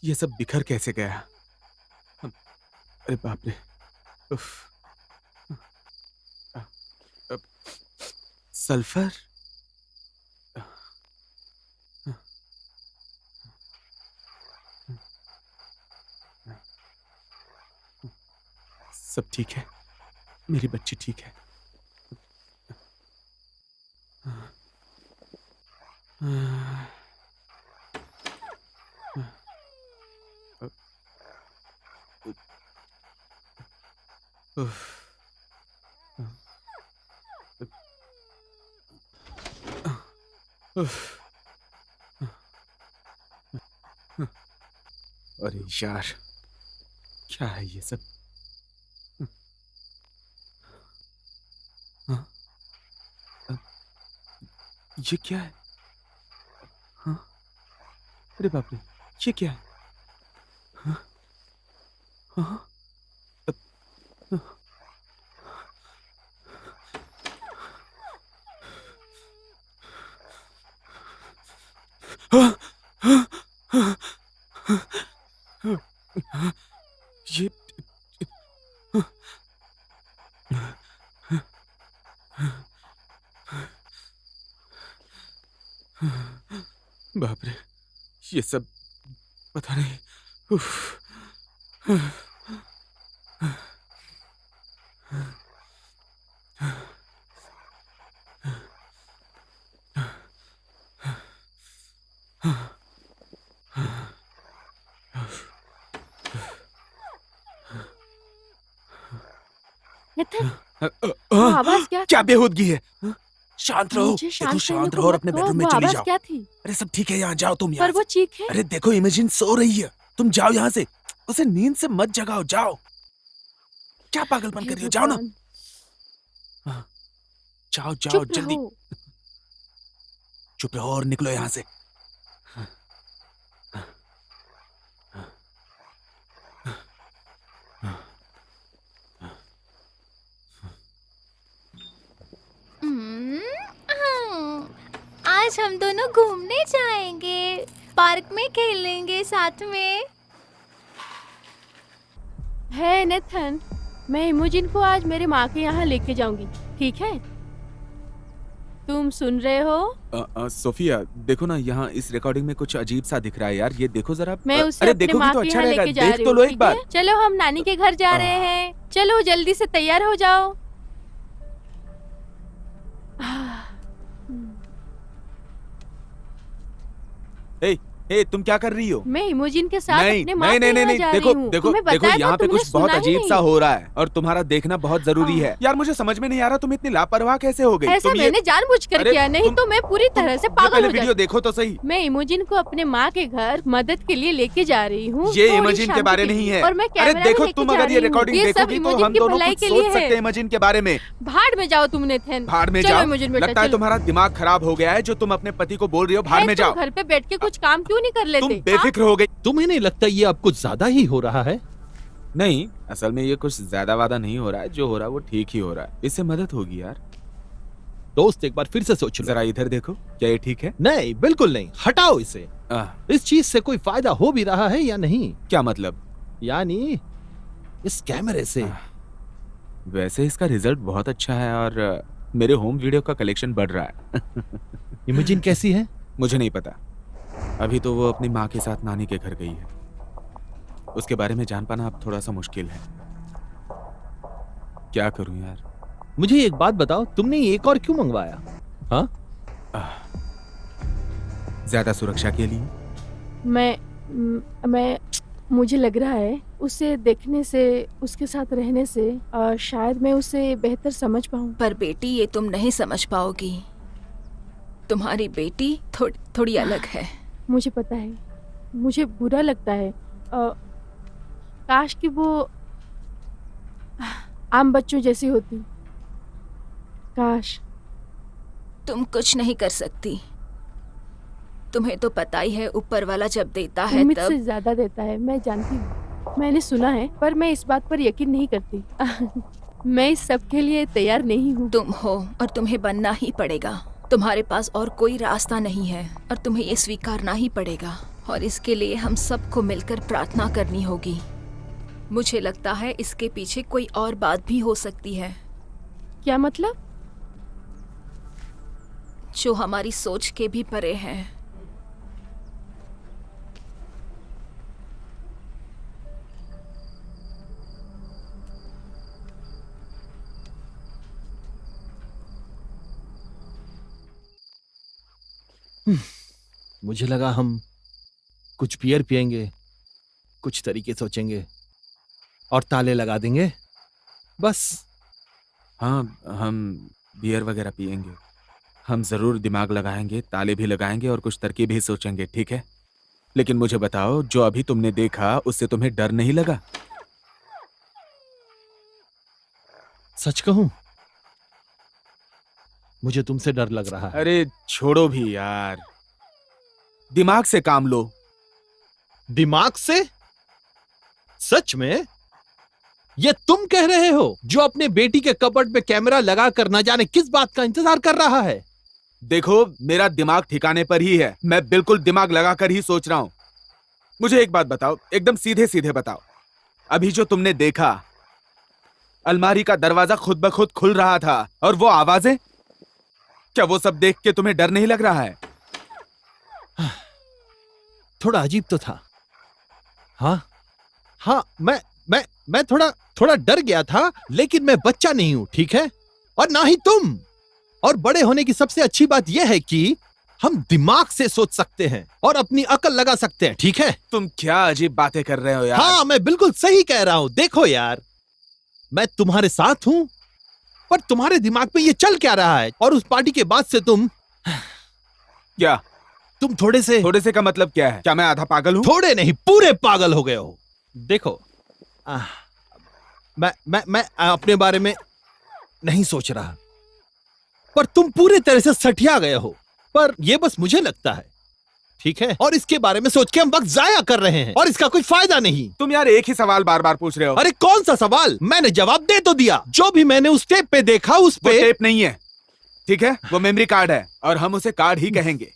ये सब बिखर कैसे गया? अरे बाप रे, उफ, सल्फर। सब ठीक है, मेरी बच्ची ठीक है। उफ, उफ, अरे यार, क्या है ये सब? हाँ? ये क्या है? हाँ? अरे बाप रे, ये क्या है? हाँ? हाँ? हाँ? ये बाप रे, ये सब पता नहीं। उफ। नितिन, वो आवाज क्या क्या थी? बेहूदगी है? शांत रहो, मुझे देखो शांत शांत रहने रहो को और मत अपने कहो, बेडरूम में वो चली आवाज जाओ। क्या थी? अरे सब ठीक है, यहाँ जाओ तुम पर यहाँ वो से। चीख है। अरे देखो इमेजिन सो रही है, तुम जाओ यहाँ से, उसे नींद से मत जगाओ, जाओ। क्या पागलपन हे कर रही हो, जाओ ना। भगवान, जाओ जाओ चुप जल्दी। रहो। चुप रहो और निकलो यहाँ से। आज हम दोनों घूमने जाएंगे, पार्क में खेलेंगे साथ में। है नेथन, मैं इमोजिन को आज मेरे माँ के यहाँ लेके जाऊंगी, ठीक है? तुम सुन रहे हो? सोफिया देखो ना, यहाँ इस रिकॉर्डिंग में कुछ अजीब सा दिख रहा है यार, ये देखो जरा। मैं उसे अरे अपने देखोगी माँ तो के अच्छा यहाँ रहेगा, लेके जा देख रही तो हूँ, लो एक ठीक बार। है? चलो हम नानी के घर जा रहे हैं, चलो जल्दी से तैयार हो जाओ। ए, ए, तुम क्या कर रही हो? मैं इमोजिन के साथ नहीं अपने माँ नहीं के नहीं यहाँ नहीं, जा देखो रही हूँ। देखो तुम्हें देखो, बताया यहाँ था, पे तुमने कुछ बहुत सुना ही अजीब सा नहीं। हो रहा है और तुम्हारा देखना बहुत जरूरी है यार। मुझे समझ में नहीं आ रहा तुम इतनी लापरवाह कैसे हो गई। ऐसा तुम ये मैंने जानबूझकर अरे किया, नहीं तुम- तो मैं पूरी तरह से ये पागल पहले हो वीडियो जाती। देखो तो सही। मैं इमोजिन को अपने माँ के घर मदद के लिए लेके जा रही हूँ। ये थोड़ी इमेजिन के शांति बारे के नहीं लिए। है। और मैं अरे कैमरा देखो में लेके तुम जा अगर रही ये हूँ। रिकॉर्डिंग ये सब देखोगी तो इमोजिन हम की दोनों भलाई कुछ के सोच लिए सकते हैं है। इमेजिन के बारे में। भाड़ में जाओ तुम नेथन। भाड़ में चलो जाओ। इमोजिन बेटा, लगता है चलो। तुम्हारा दिमाग खराब हो गया है जो तुम अपने पति को बोल रही हो भाड़ में तुम जाओ। घर पे बैठ के कुछ काम क्यों नहीं कर तुम लेते? बेफिक्र हो गई। तुम्हें नहीं लगता ये अब कुछ ज्यादा ही हो रहा है? नहीं, असल में ये कुछ ज्यादा वादा नहीं हो रहा है, जो हो रहा है वो ठीक ही हो रहा है। इससे मदद होगी यार। दोस्त एक बार फिर से सोच लो। जरा इधर देखो, क्या ये ठीक है? नहीं, बिल्कुल नहीं, हटाओ इसे। इस चीज से कोई फायदा हो भी रहा है या नहीं? क्या मतलब? यानी इस कैमरे से। वैसे इसका रिजल्ट बहुत अच्छा है और मेरे होम वीडियो का कलेक्शन बढ़ रहा है। इमेजिन कैसी है? मुझे नहीं पता, अभी तो वो अपनी माँ के साथ नानी के घर गई है। उसके बारे में जान पाना अब थोड़ा सा मुश्किल है। क्या करूं यार। मुझे एक बात बताओ, तुमने ये एक और क्यों मंगवाया? हाँ, ज्यादा सुरक्षा के लिए। मैं मुझे लग रहा है उसे देखने से, उसके साथ रहने से शायद मैं उसे बेहतर समझ पाऊँ। पर बेटी, ये तुम नहीं समझ पाओगी। तुम्हारी बेटी थोड़ी अलग है। मुझे पता है, मुझे बुरा लगता है। काश कि वो आम बच्चों जैसी होती। काश। तुम कुछ नहीं कर सकती। तुम्हें तो पता ही है, ऊपर वाला जब देता है उम्मीद से तब। ज्यादा देता है, मैं जानती हूँ, मैंने सुना है, पर मैं इस बात पर यकीन नहीं करती। मैं इस सब के लिए तैयार नहीं हूँ। तुम हो और तुम्हें बनना ही पड़ेगा। तुम्हारे पास और कोई रास्ता नहीं है और तुम्हें ये स्वीकारना ही पड़ेगा। और इसके लिए हम सबको मिलकर प्रार्थना करनी होगी। मुझे लगता है इसके पीछे कोई और बात भी हो सकती है, क्या मतलब? जो हमारी सोच के भी परे है। मुझे लगा हम कुछ बियर पिएंगे, कुछ तरीके सोचेंगे और ताले लगा देंगे, बस। हाँ, हम बियर वगैरह पिएंगे, हम जरूर दिमाग लगाएंगे, ताले भी लगाएंगे और कुछ तरकीब भी सोचेंगे, ठीक है? लेकिन मुझे बताओ, जो अभी तुमने देखा उससे तुम्हें डर नहीं लगा? सच कहूं, मुझे तुमसे डर लग रहा है। अरे छोड़ो भी यार, दिमाग से काम लो। दिमाग से? सच में? ये तुम कह रहे हो जो अपने बेटी के कपबोर्ड पे कैमरा लगा कर न जाने किस बात का इंतजार कर रहा है? देखो, मेरा दिमाग ठिकाने पर ही है, मैं बिल्कुल दिमाग लगाकर ही सोच रहा हूं। मुझे एक बात बताओ, एकदम सीधे सीधे बताओ, अभी जो तुमने देखा, अलमारी का दरवाजा खुद ब खुद खुल रहा था और वो आवाजें, क्या वो सब देख के तुम्हें डर नहीं लग रहा है? थोड़ा अजीब तो था। हाँ हाँ, मैं थोड़ा डर गया था, लेकिन मैं बच्चा नहीं हूं, ठीक है? और ना ही तुम। और बड़े होने की सबसे अच्छी बात यह है कि हम दिमाग से सोच सकते हैं और अपनी अकल लगा सकते हैं, ठीक है? तुम क्या अजीब बातें कर रहे हो यार? हाँ, मैं बिल्कुल सही कह रहा हूं। देखो यार, मैं तुम्हारे साथ हूं, पर तुम्हारे दिमाग में ये चल क्या रहा है? और उस पार्टी के बाद से क्या? तुम थोड़े से का मतलब क्या है? क्या मैं आधा पागल हूँ? थोड़े नहीं, पूरे पागल हो गए हो। देखो, मैं अपने बारे में नहीं सोच रहा, पर तुम पूरी तरह से सठिया गए हो। पर यह बस मुझे लगता है, ठीक है? और इसके बारे में सोच के हम वक्त जाया कर रहे हैं और इसका कोई फायदा नहीं। तुम यार एक ही सवाल बार बार पूछ रहे हो। अरे कौन सा सवाल? मैंने जवाब दे तो दिया। जो भी मैंने उस टेप पे देखा, उस वो पे टेप नहीं है, ठीक है? वो मेमोरी कार्ड है और हम उसे कार्ड ही कहेंगे।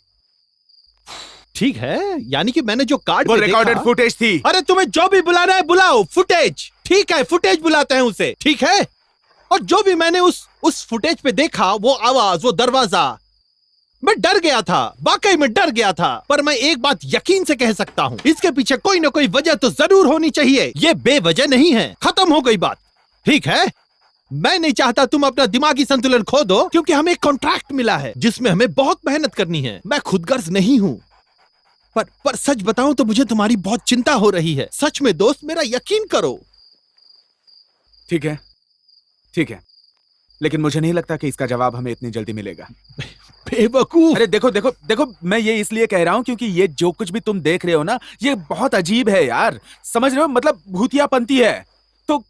ठीक है, यानी कि मैंने जो कार्ड वो पे रिकॉर्डेड देखा, फुटेज थी। अरे तुम्हें जो भी बुलाना है बुलाओ, फुटेज। ठीक है, फुटेज बुलाते हैं उसे, ठीक है? और जो भी मैंने उस फुटेज पे देखा, वो आवाज, वो दरवाजा, मैं डर गया था, वाकई में डर गया था। पर मैं एक बात यकीन से कह सकता हूं, इसके पीछे कोई ना कोई वजह तो जरूर होनी चाहिए। ये बेवजह नहीं है। खत्म हो गई बात, ठीक है? मैं नहीं चाहता तुम अपना दिमागी संतुलन खो दो, क्योंकि हमें एक कॉन्ट्रैक्ट मिला है जिसमें हमें बहुत मेहनत करनी है। मैं खुदगर्ज नहीं हूं, पर सच बताऊं तो मुझे तुम्हारी बहुत चिंता हो रही है। सच में दोस्त, मेरा यकीन करो। ठीक है, ठीक है, लेकिन मुझे नहीं लगता कि इसका जवाब हमें इतनी जल्दी मिलेगा। बेवकूफ। अरे देखो देखो देखो, मैं ये इसलिए कह रहा हूं क्योंकि ये जो कुछ भी तुम देख रहे हो ना, ये बहुत अजीब है यार। समझ रहे हो? मतलब भूतियापंती है। तो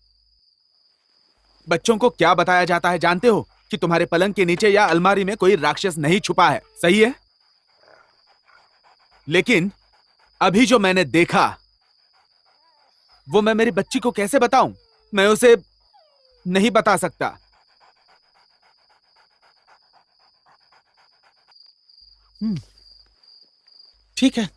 बच्चों को क्या बताया जाता है जानते हो? कि तुम्हारे पलंग के नीचे या अलमारी में कोई राक्षस नहीं छुपा है, सही है? लेकिन अभी जो मैंने देखा, वो मैं मेरी बच्ची को कैसे बताऊं? मैं उसे नहीं बता सकता। ठीक है,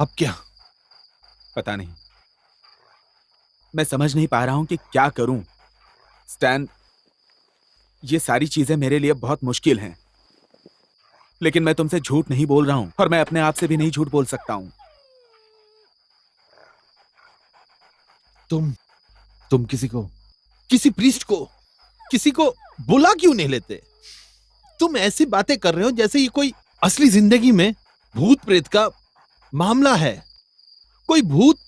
अब क्या? पता नहीं, मैं समझ नहीं पा रहा हूं कि क्या करूं। स्टैन, ये सारी चीजें मेरे लिए बहुत मुश्किल हैं, लेकिन मैं तुमसे झूठ नहीं बोल रहा हूं और मैं अपने आप से भी नहीं झूठ बोल सकता हूं। तुम किसी प्रीस्ट को, किसी को बुला क्यों नहीं लेते? तुम ऐसी बातें कर रहे हो जैसे ये कोई असली जिंदगी में भूत प्रेत का मामला है। कोई भूत।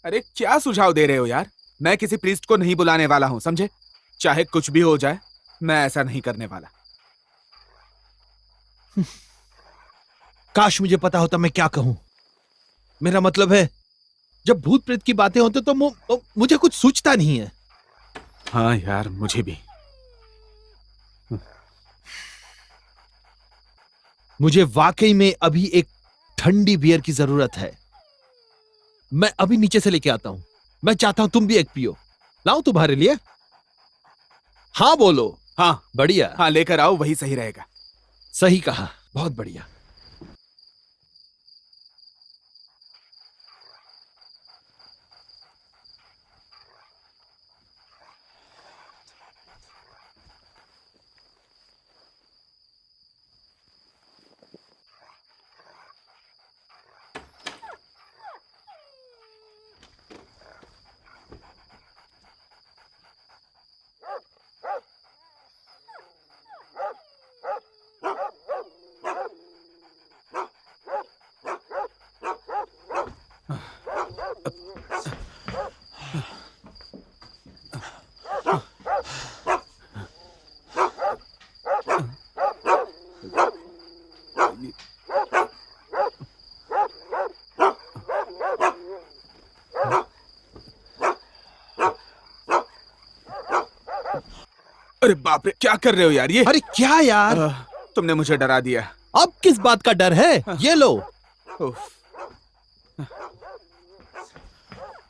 अरे क्या सुझाव दे रहे हो यार? मैं किसी प्रीस्ट को नहीं बुलाने वाला हूं, समझे? चाहे कुछ भी हो जाए, मैं ऐसा नहीं करने वाला। काश मुझे पता होता मैं क्या कहूं। मेरा मतलब है, जब भूत प्रेत की बातें होते तो मुझे कुछ सूझता नहीं है। हाँ यार, मुझे भी। मुझे वाकई में अभी एक ठंडी बियर की जरूरत है। मैं अभी नीचे से लेके आता हूं। मैं चाहता हूं तुम भी एक पियो। लाऊं तुम्हारे लिए? हाँ बोलो। हाँ बढ़िया। हाँ, लेकर आओ, वही सही रहेगा। सही कहा, बहुत बढ़िया। अरे बाप रे, क्या कर रहे हो यार ये? अरे क्या यार, तुमने मुझे डरा दिया। अब किस बात का डर है? ये लो। उफ,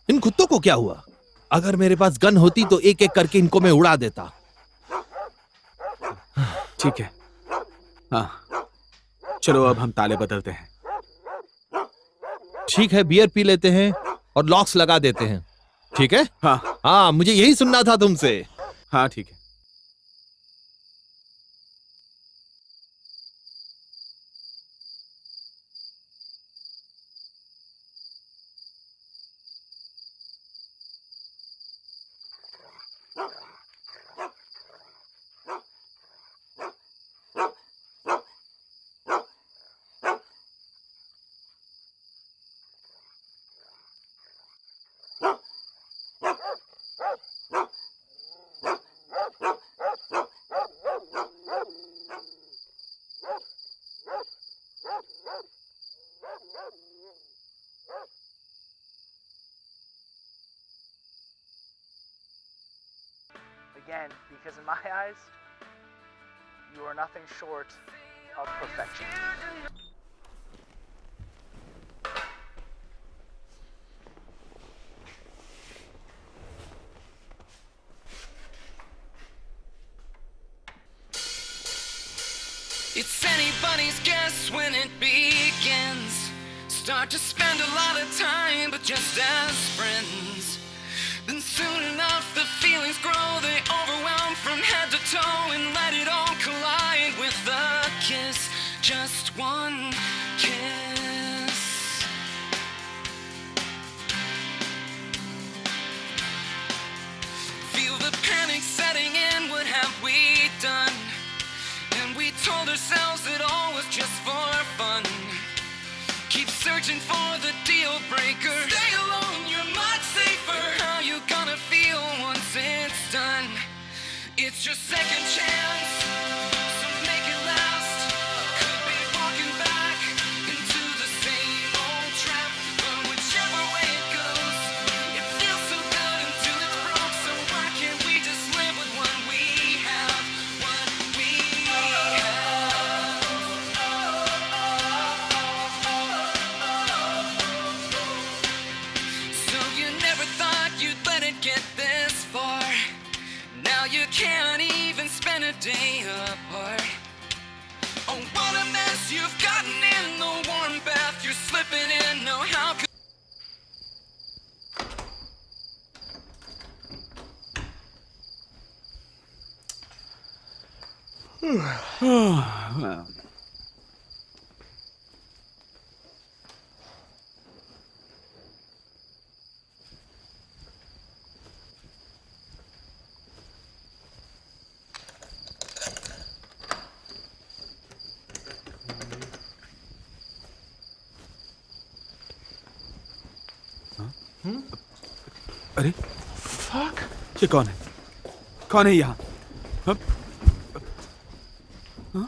इन कुत्तों को क्या हुआ? अगर मेरे पास गन होती तो एक एक करके इनको मैं उड़ा देता। ठीक है, हाँ चलो अब हम ताले बदलते हैं। ठीक है, बियर पी लेते हैं और लॉक्स लगा देते हैं। ठीक है? हाँ हाँ, मुझे यही सुनना था तुमसे। हाँ ठीक है। end because in my eyes, you are nothing short of perfection. It's anybody's guess when it begins. Start to spend a lot of time, but just as friends. Then soon enough the feelings grow, they overwhelm from head to toe and let it all collide with a kiss. Just one kiss. Feel the panic setting in, what have we done? And we told ourselves that all was just for fun. Keep searching for the deal breaker. Stay alone, you're much safer. How you gonna feel once it's done? It's your second chance, so make it last. Could be walking back into the same old trap, but whichever way it goes, it feels so good until it's broke. So why can't we just live with what we have? What we So you never thought you'd let it get this far. Now you can't even spend a day apart. Oh, what a mess you've gotten in the warm bath. You're slipping in. No, how could अरे ये कौन है? कौन है यहाँ? हाँ? हाँ?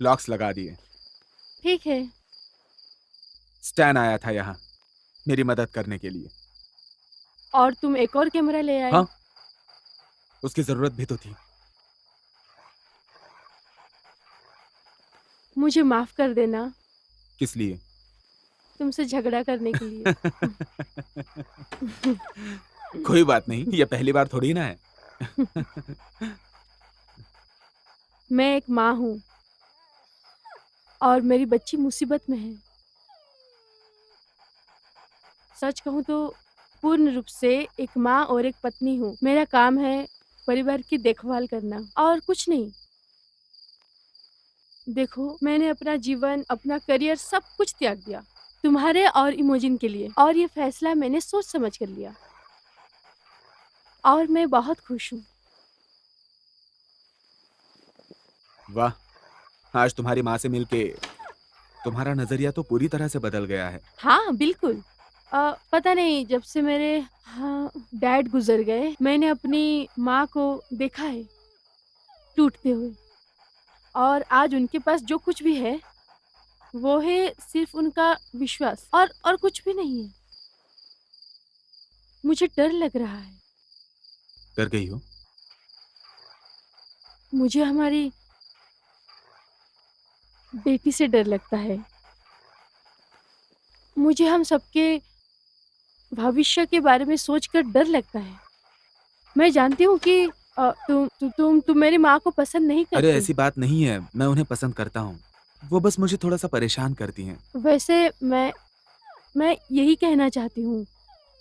Locks लगा दिए। ठीक है। स्टैन आया था यहाँ मेरी मदद करने के लिए। और तुम एक और कैमरा ले आए? हाँ, उसकी जरूरत भी तो थी। मुझे माफ कर देना, किस लिए? तुमसे झगड़ा करने के लिए। कोई बात नहीं, ये पहली बार थोड़ी ना है। मैं एक माँ हूँ और मेरी बच्ची मुसीबत में है। सच कहूँ तो पूर्ण रूप से एक माँ और एक पत्नी हूँ। मेरा काम है परिवार की देखभाल करना और कुछ नहीं। देखो, मैंने अपना जीवन, अपना करियर सब कुछ त्याग दिया तुम्हारे और इमोजिन के लिए, और ये फैसला मैंने सोच समझ कर लिया और मैं बहुत खुश हूँ। वाह, आज तुम्हारी माँ से मिलके तुम्हारा नजरिया तो पूरी तरह से बदल गया है। हाँ बिल्कुल। पता नहीं, जब से मेरे डैड गुजर गए, मैंने अपनी माँ को देखा है टूटते हुए, और आज उनके पास जो कुछ भी है वो है सिर्फ उनका विश्वास, और कुछ भी नहीं है। मुझे डर लग रहा है। डर गई हो? मुझे हमारी बेटी से डर लगता है। मुझे हम सबके भविष्य के बारे में सोचकर डर लगता है। मैं जानती हूँ कि तुम मेरी माँ को पसंद नहीं करती। अरे ऐसी बात नहीं है, मैं उन्हें पसंद करता हूँ। वो बस मुझे थोड़ा सा परेशान करती हैं। वैसे मैं यही कहना चाहती हूँ,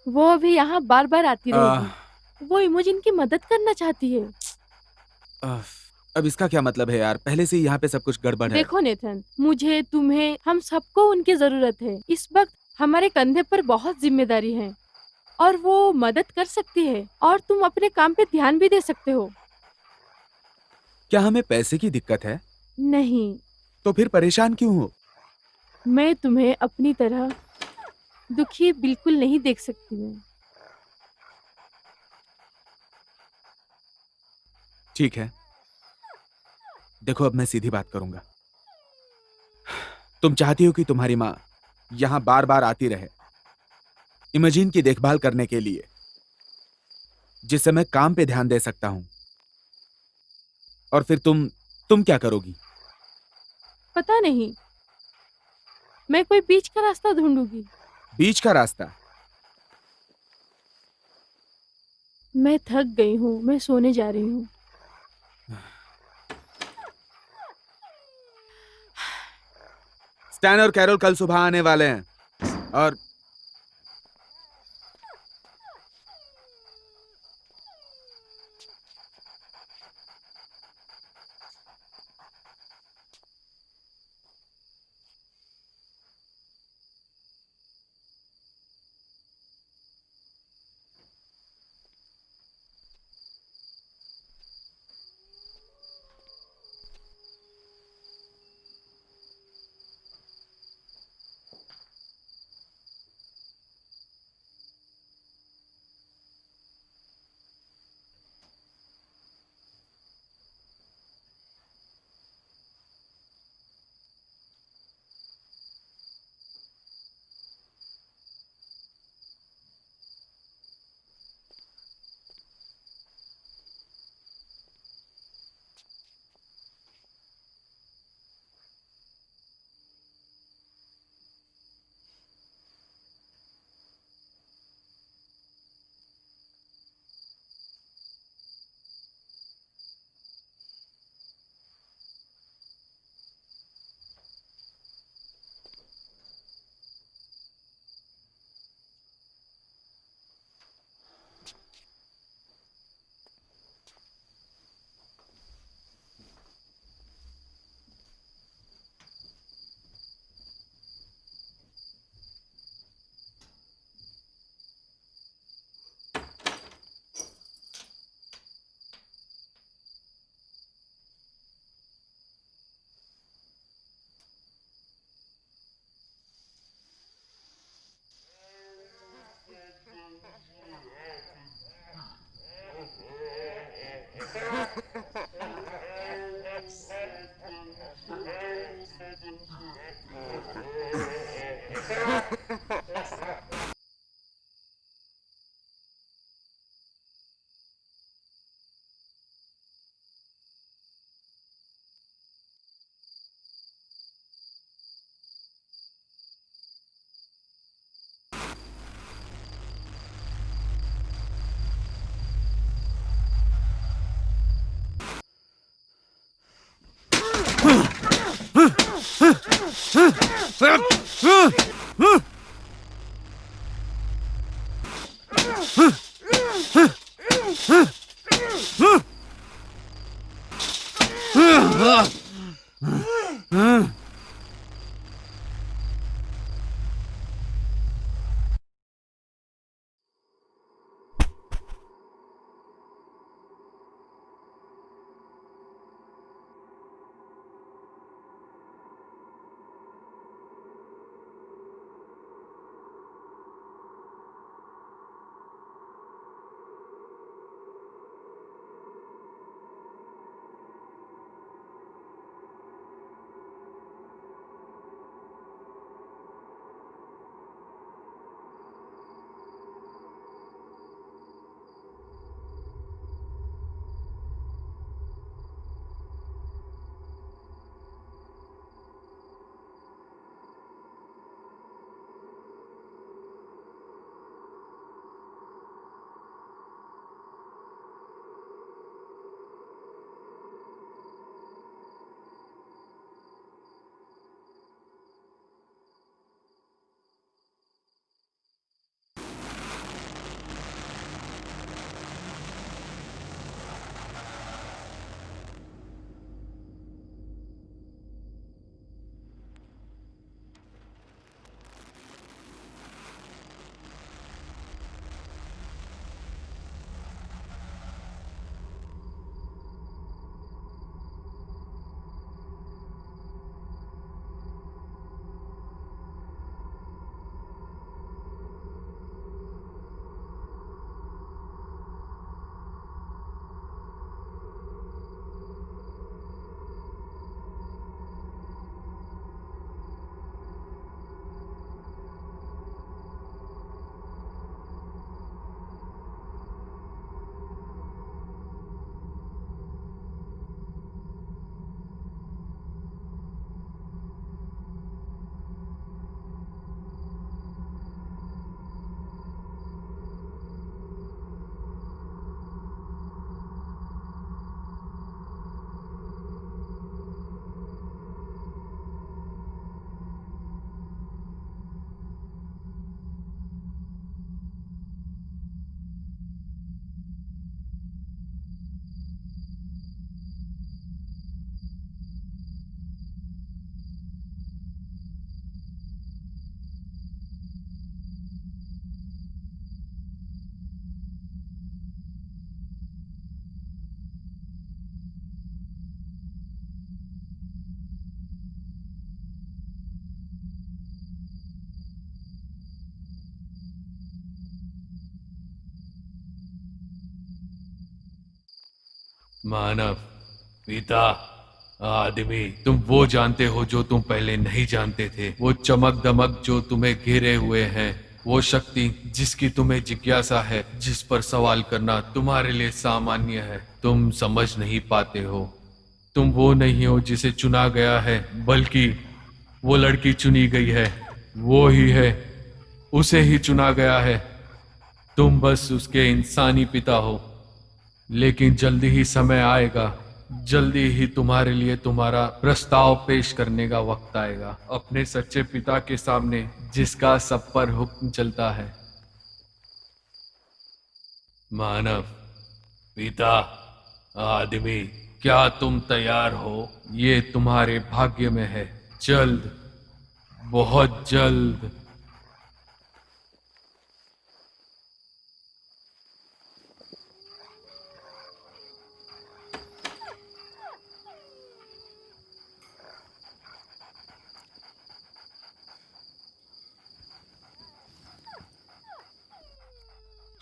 वो अभी यहाँ बार बार आती रहेगी। वो इमोजिन की मदद करना चाहती है। अब इसका क्या मतलब है यार? पहले से ही यहाँ पे सब कुछ गड़बड़ है। देखो नेथन, मुझे, तुम्हें, हम सबको उनकी जरूरत है। इस वक्त हमारे कंधे पर बहुत जिम्मेदारी है और वो मदद कर सकती है और तुम अपने काम पे ध्यान भी दे सकते हो। क्या हमें पैसे की दिक्कत है? नहीं, तो फिर परेशान क्यों हो? मैं तुम्हें अपनी तरह दुखी बिल्कुल नहीं देख सकती मैं। ठीक है, देखो अब मैं सीधी बात करूंगा। तुम चाहती हो कि तुम्हारी माँ यहाँ बार बार आती रहे इमेजिन की देखभाल करने के लिए, जिससे मैं काम पे ध्यान दे सकता हूं। और फिर तुम क्या करोगी? पता नहीं, मैं कोई बीच का रास्ता ढूंढूंगी। बीच का रास्ता? मैं थक गई हूँ, मैं सोने जा रही हूँ। स्टैन और कैरोल कल सुबह आने वाले हैं और मानव, पिता, आदमी, तुम वो जानते हो जो तुम पहले नहीं जानते थे। वो चमक दमक जो तुम्हें घेरे हुए हैं, वो शक्ति जिसकी तुम्हें जिज्ञासा है, जिस पर सवाल करना तुम्हारे लिए सामान्य है, तुम समझ नहीं पाते हो। तुम वो नहीं हो जिसे चुना गया है, बल्कि वो लड़की चुनी गई है, वो ही है, उसे ही चुना गया है। तुम बस उसके इंसानी पिता हो। लेकिन जल्दी ही समय आएगा, जल्दी ही तुम्हारे लिए तुम्हारा प्रस्ताव पेश करने का वक्त आएगा, अपने सच्चे पिता के सामने जिसका सब पर हुक्म चलता है। मानव, पिता, आदमी, क्या तुम तैयार हो? ये तुम्हारे भाग्य में है। जल्द, बहुत जल्द।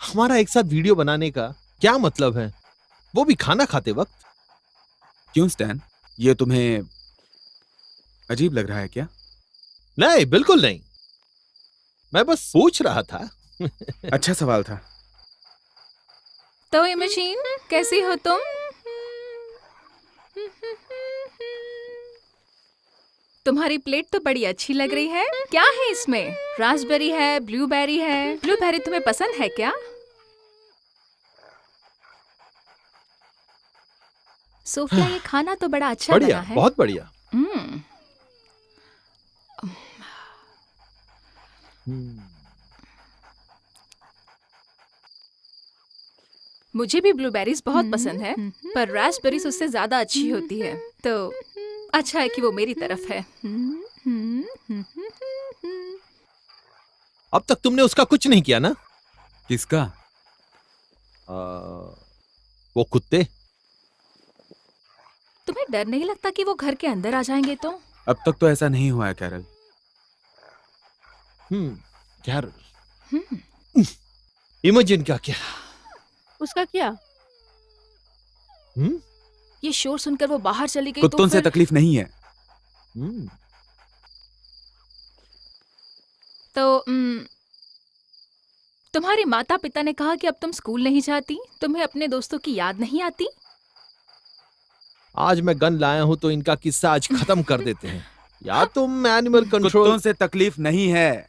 हमारा एक साथ वीडियो बनाने का क्या मतलब है, वो भी खाना खाते वक्त? क्यों स्टैन, ये तुम्हें अजीब लग रहा है क्या? नहीं, बिल्कुल नहीं। मैं बस पूछ रहा था। अच्छा सवाल था। तो इमेजिन, कैसी हो तुम? तुम्हारी प्लेट तो बड़ी अच्छी लग रही है। क्या है इसमें? रास्पबेरी है, ब्लूबेरी है। ब्लूबेरी तुम्हें पसंद है क्या? सोफिया, ये खाना तो बड़ा अच्छा बढ़िया, बना है। बहुत बढ़िया। मुझे भी ब्लूबेरीज बहुत पसंद है, पर रास्पबेरीज उससे ज्यादा अच्छी होती है। तो अच्छा है कि वो मेरी तरफ है। अब तक तुमने उसका कुछ नहीं किया ना? किसका? वो कुत्ते। तुम्हें डर नहीं लगता कि वो घर के अंदर आ जाएंगे तो? अब तक तो ऐसा नहीं हुआ है कैरल। कैरल, इमेजिन का क्या? उसका क्या? ये शोर सुनकर वो बाहर चली गई कुत्तों तो से फिर... तकलीफ नहीं है। तो तुम्हारे माता पिता ने कहा कि अब तुम स्कूल नहीं जाती। तुम्हें अपने दोस्तों की याद नहीं आती? आज मैं गन लाया हूं तो इनका किस्सा आज खत्म कर देते हैं। या तुम एनिमल कुत्तों कंट्रोल। से तकलीफ नहीं है।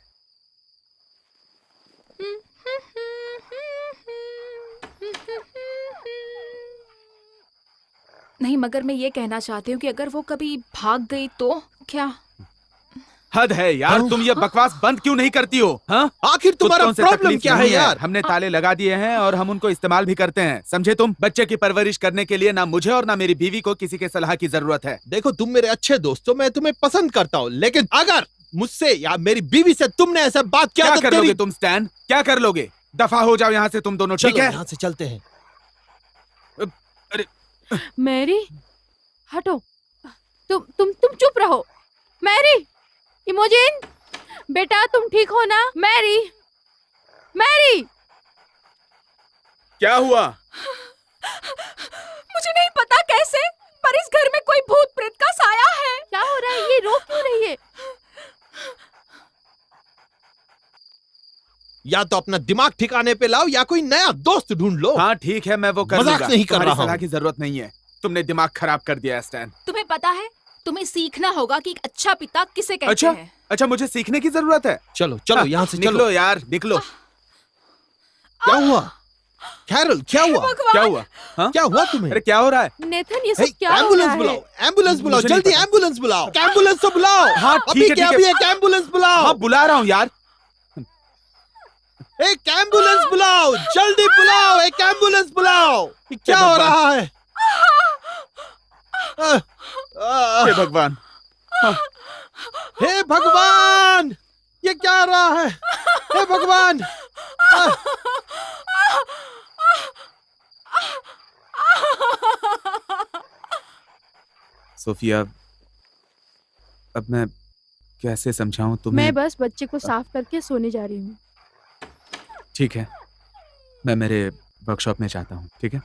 नहीं, मगर मैं ये कहना चाहती हूँ कि अगर वो कभी भाग गई तो क्या? हद है यार, तुम ये बकवास बंद क्यों नहीं करती हो? हाँ, आखिर तुम्हारा कुत्तों से प्रॉब्लम तकलीफ क्या है नहीं यार? हमने ताले लगा दिए हैं और हम उनको इस्तेमाल भी करते हैं, समझे तुम? बच्चे की परवरिश करने के लिए ना मुझे और ना मेरी बीवी को किसी के सलाह की जरूरत है। देखो, तुम मेरे अच्छे दोस्त हो, मैं तुम्हें पसंद करता हूँ, लेकिन अगर मुझसे या मेरी बीवी से तुमने ऐसा बात किया क्या तो कर लोगे तुम स्टैन? क्या कर लोगे? दफा हो जाओ यहाँ से तुम दोनों, ठीक चलो है? यहाँ से चलते हैं। मैरी, हटो। तुम चुप रहो। मैरी, इमोजिन, बेटा तुम ठीक हो ना? Mary, Mary. क्या हुआ? मुझे नहीं पता कैसे, पर इस घर में कोई भूत प्रेत का साया है। क्या हो रहा है? ये रो क्यों रही है? या तो अपना दिमाग ठिकाने पे लाओ या कोई नया दोस्त ढूंढ लो। हाँ ठीक है, मैं वो कर मजाक लूंगा। नहीं कर तुम्हारी रहा सलाह हूँ। की जरूरत नहीं है। तुमने दिमाग खराब कर दिया है स्टैन। तुम्हें पता है, तुम्हें सीखना होगा कि एक अच्छा पिता किसे कहते अच्छा, हैं। अच्छा, मुझे सीखने की जरूरत है। चलो चलो यहाँ से चलो। निकलो यार, निकलो। क्या हुआ कैरल, क्या हुआ? क्या हुआ? हाँ? क्या हुआ तुम्हें? अरे क्या हो रहा है? नेथन, ये सब क्या हो रहा एम्बुलेंस है? बुलाओ, एम्बुलेंस बुलाओ, मुझे नहीं जल्दी पता। एम्बुलेंस बुलाओ, एम्बुलेंस तो बुलाओ। हाँ, अभी ठीक है, क्या ठीक भी है। एक एम्बुलेंस बुलाओ। हाँ, बुला रहा हूँ यार। एक एम्बुलेंस बुलाओ, जल्दी बुलाओ, एक एम्बुलेंस बुलाओ। क्या हो रहा है? हे भगवान, हे भगवान, ये क्या हो रहा है? हे भगवान। सोफिया, अब मैं कैसे समझाऊं तुम्हें? मैं बस बच्चे को साफ करके सोने जा रही हूँ। ठीक है, मैं मेरे वर्कशॉप में जाता हूँ, ठीक है?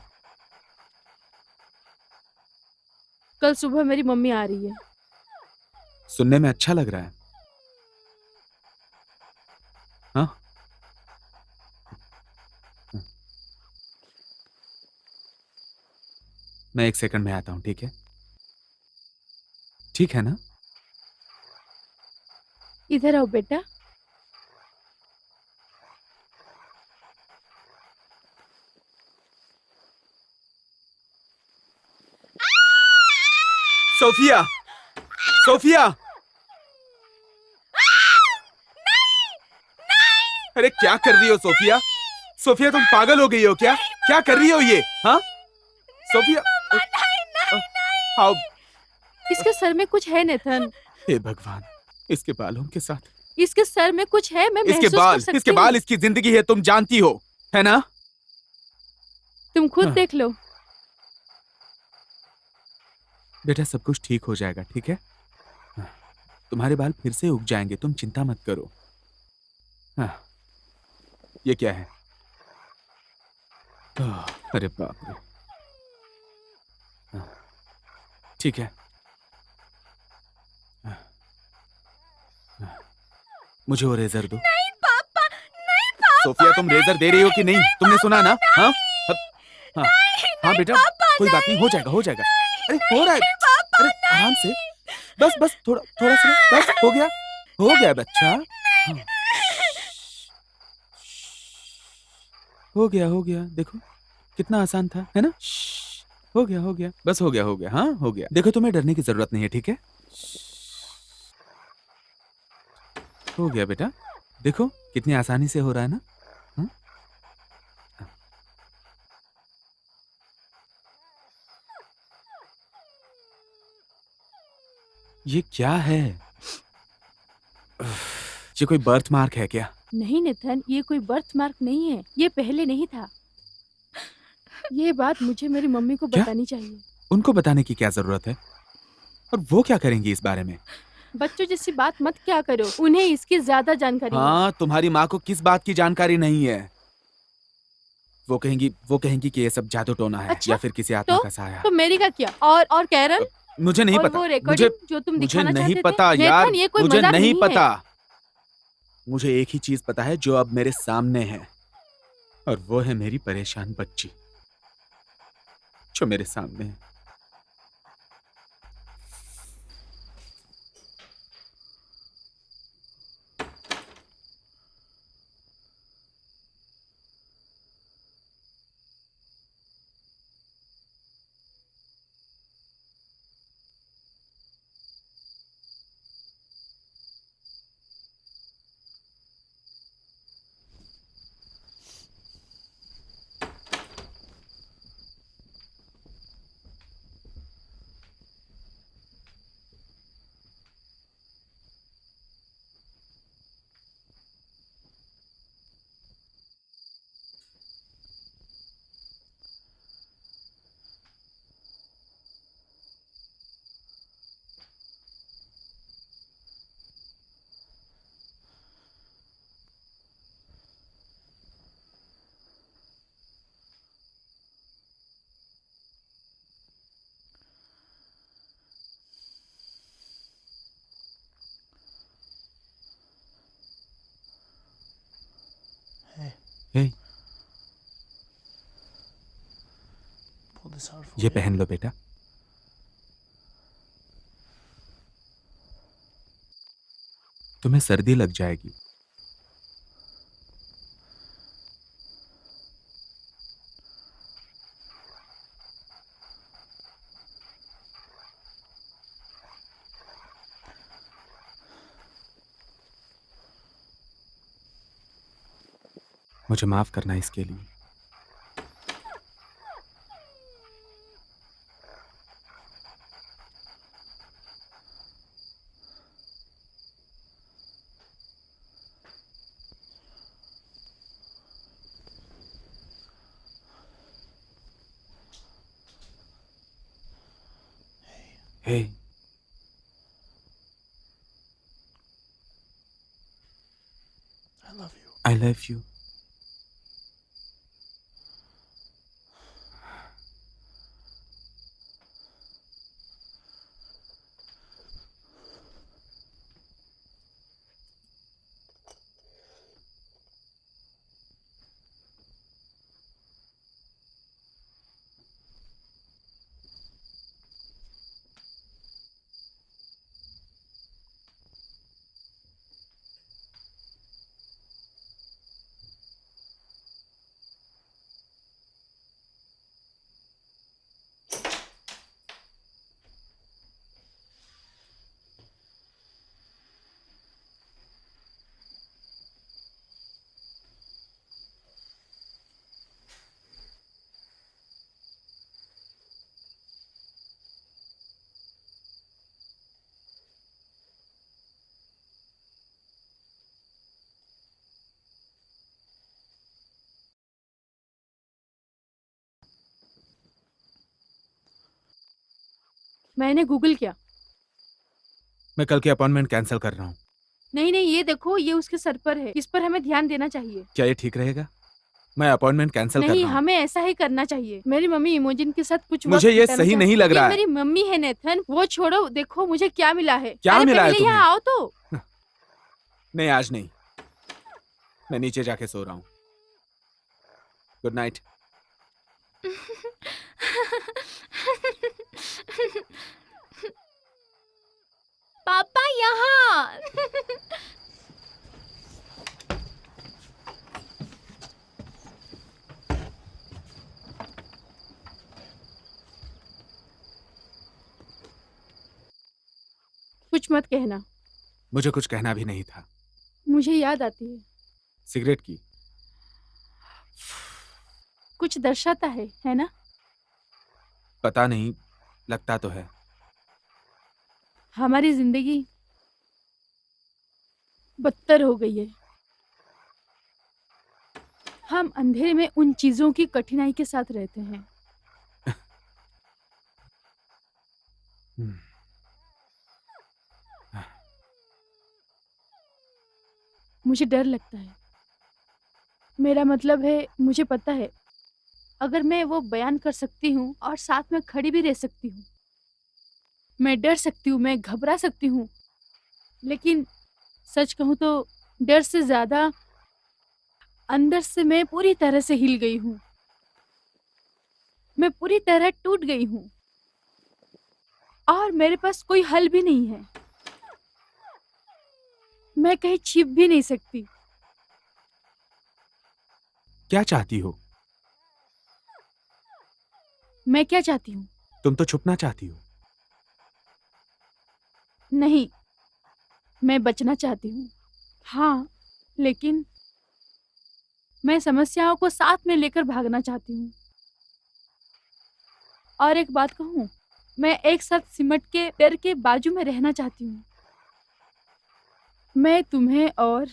कल सुबह मेरी मम्मी आ रही है। सुनने में अच्छा लग रहा है। हाँ, मैं 1 सेकंड में आता हूं, ठीक है? ठीक है ना? इधर आओ बेटा। सोफिया, सोफिया, अरे क्या कर रही हो सोफिया? सोफिया तुम पागल हो गई हो क्या? क्या कर रही हो ये? हाँ सोफिया, आओ। इसके सर में कुछ है नेथन। हे भगवान, इसके बालों के साथ इसके सर में कुछ है, मैं इसके महसूस कर बाल, सकती इसके हूँ। बाल इसकी जिंदगी है, तुम जानती हो, है ना? तुम खुद हाँ। देख लो। बेटा सब कुछ ठीक हो जाएगा, ठीक है? तुम्हारे बाल फिर से उग जाएंगे, तुम चिंता मत करो। हाँ, ये क्या है? अरे बाप रे। हाँ, ठीक है। मुझे वो रेजर दो। नहीं पापा, नहीं पापा। सोफिया तुम रेजर दे रही हो कि नहीं? तुमने सुना ना? हाँ हाँ हाँ बेटा, कोई बात नहीं, हो जाएगा, हो जाएगा। अरे हो रहा है, अरे आराम से, बस बस थोड़ा थोड़ा सा, बस हो गया बच्चा। हाँ। हो गया, देखो कितना आसान था, है ना? हो गया, बस हो गया, हाँ हो गया। देखो तुम्हें डरने की जरूरत नहीं है, ठीक है? हो गया बेटा, देखो कितनी आसानी से हो रहा है ना? हाँ? ये क्या है? ये कोई बर्थ मार्क है क्या? नहीं नेथन, ये कोई बर्थ मार्क नहीं है, ये पहले नहीं था। ये बात मुझे मेरी मम्मी को क्या? बतानी चाहिए। उनको बताने की क्या जरूरत है? और वो क्या करेंगी इस बारे में? बच्चों जैसी बात मत क्या करो, उन्हें इसकी ज्यादा जानकारी है। हाँ, तुम्हारी माँ को किस बात की जानकारी नहीं है? वो कहेंगी कि ये सब जादू टोना है, अच्छा, या फिर किसी आत्मा का साया। तो मेरी का क्या? और कैरन, मुझे नहीं और पता, वो मुझे रिकॉर्डिंग जो तुम मुझे दिखाना नहीं चाहते पता थे? यार, नेथन, ये कोई मुझे मजाक नहीं है। पता। मुझे एक ही चीज पता है जो अब मेरे सामने है, और वो है मेरी परेशान बच्ची जो मेरे सामने है। हे, ये पहन लो बेटा। तुम्हें सर्दी लग जाएगी। मुझे माफ करना इसके लिए। हे, आई लव यू। मैंने गूगल किया। मैं कल की अपॉइंटमेंट कैंसिल कर रहा हूँ। नहीं नहीं, ये देखो, ये उसके सर पर है, इस पर हमें ध्यान देना चाहिए। क्या ये ठीक रहेगा? मैं अपॉइंटमेंट कैंसिल कर नहीं, रहा हूँ। हमें ऐसा ही करना चाहिए। मेरी मम्मी इमोजिन के साथ कुछ मुझे वक्त ये बिताना सही चाहती नहीं है। लग रहा ये है। मेरी मम्मी है नेथन, वो छोड़ो, देखो मुझे क्या मिला है। क्या अरे मिला है पहले तुम्हें? यहाँ आओ तो। नहीं, आज नहीं। मैं नीचे जाके सो रहा हूँ। Good night. पापा यहाँ। कुछ मत कहना, मुझे कुछ कहना भी नहीं था। मुझे याद आती है। सिगरेट की। कुछ दर्शाता है ना? पता नहीं, लगता तो है। हमारी जिंदगी बदतर हो गई है। हम अंधेरे में उन चीजों की कठिनाई के साथ रहते हैं। मुझे डर लगता है। मेरा मतलब है, मुझे पता है अगर मैं वो बयान कर सकती हूँ और साथ में खड़ी भी रह सकती हूँ। मैं डर सकती हूँ, मैं घबरा सकती हूँ, लेकिन सच कहूँ तो डर से ज्यादा अंदर से मैं पूरी तरह से हिल गई हूँ। मैं पूरी तरह टूट गई हूँ और मेरे पास कोई हल भी नहीं है। मैं कहीं छिप भी नहीं सकती। क्या चाहती हो? मैं क्या चाहती हूँ? तुम तो छुपना चाहती हो। नहीं, मैं बचना चाहती हूँ। हाँ, लेकिन मैं समस्याओं को साथ में लेकर भागना चाहती हूँ। और एक बात कहूँ, मैं एक साथ सिमट के डर के बाजू में रहना चाहती हूँ। मैं तुम्हें और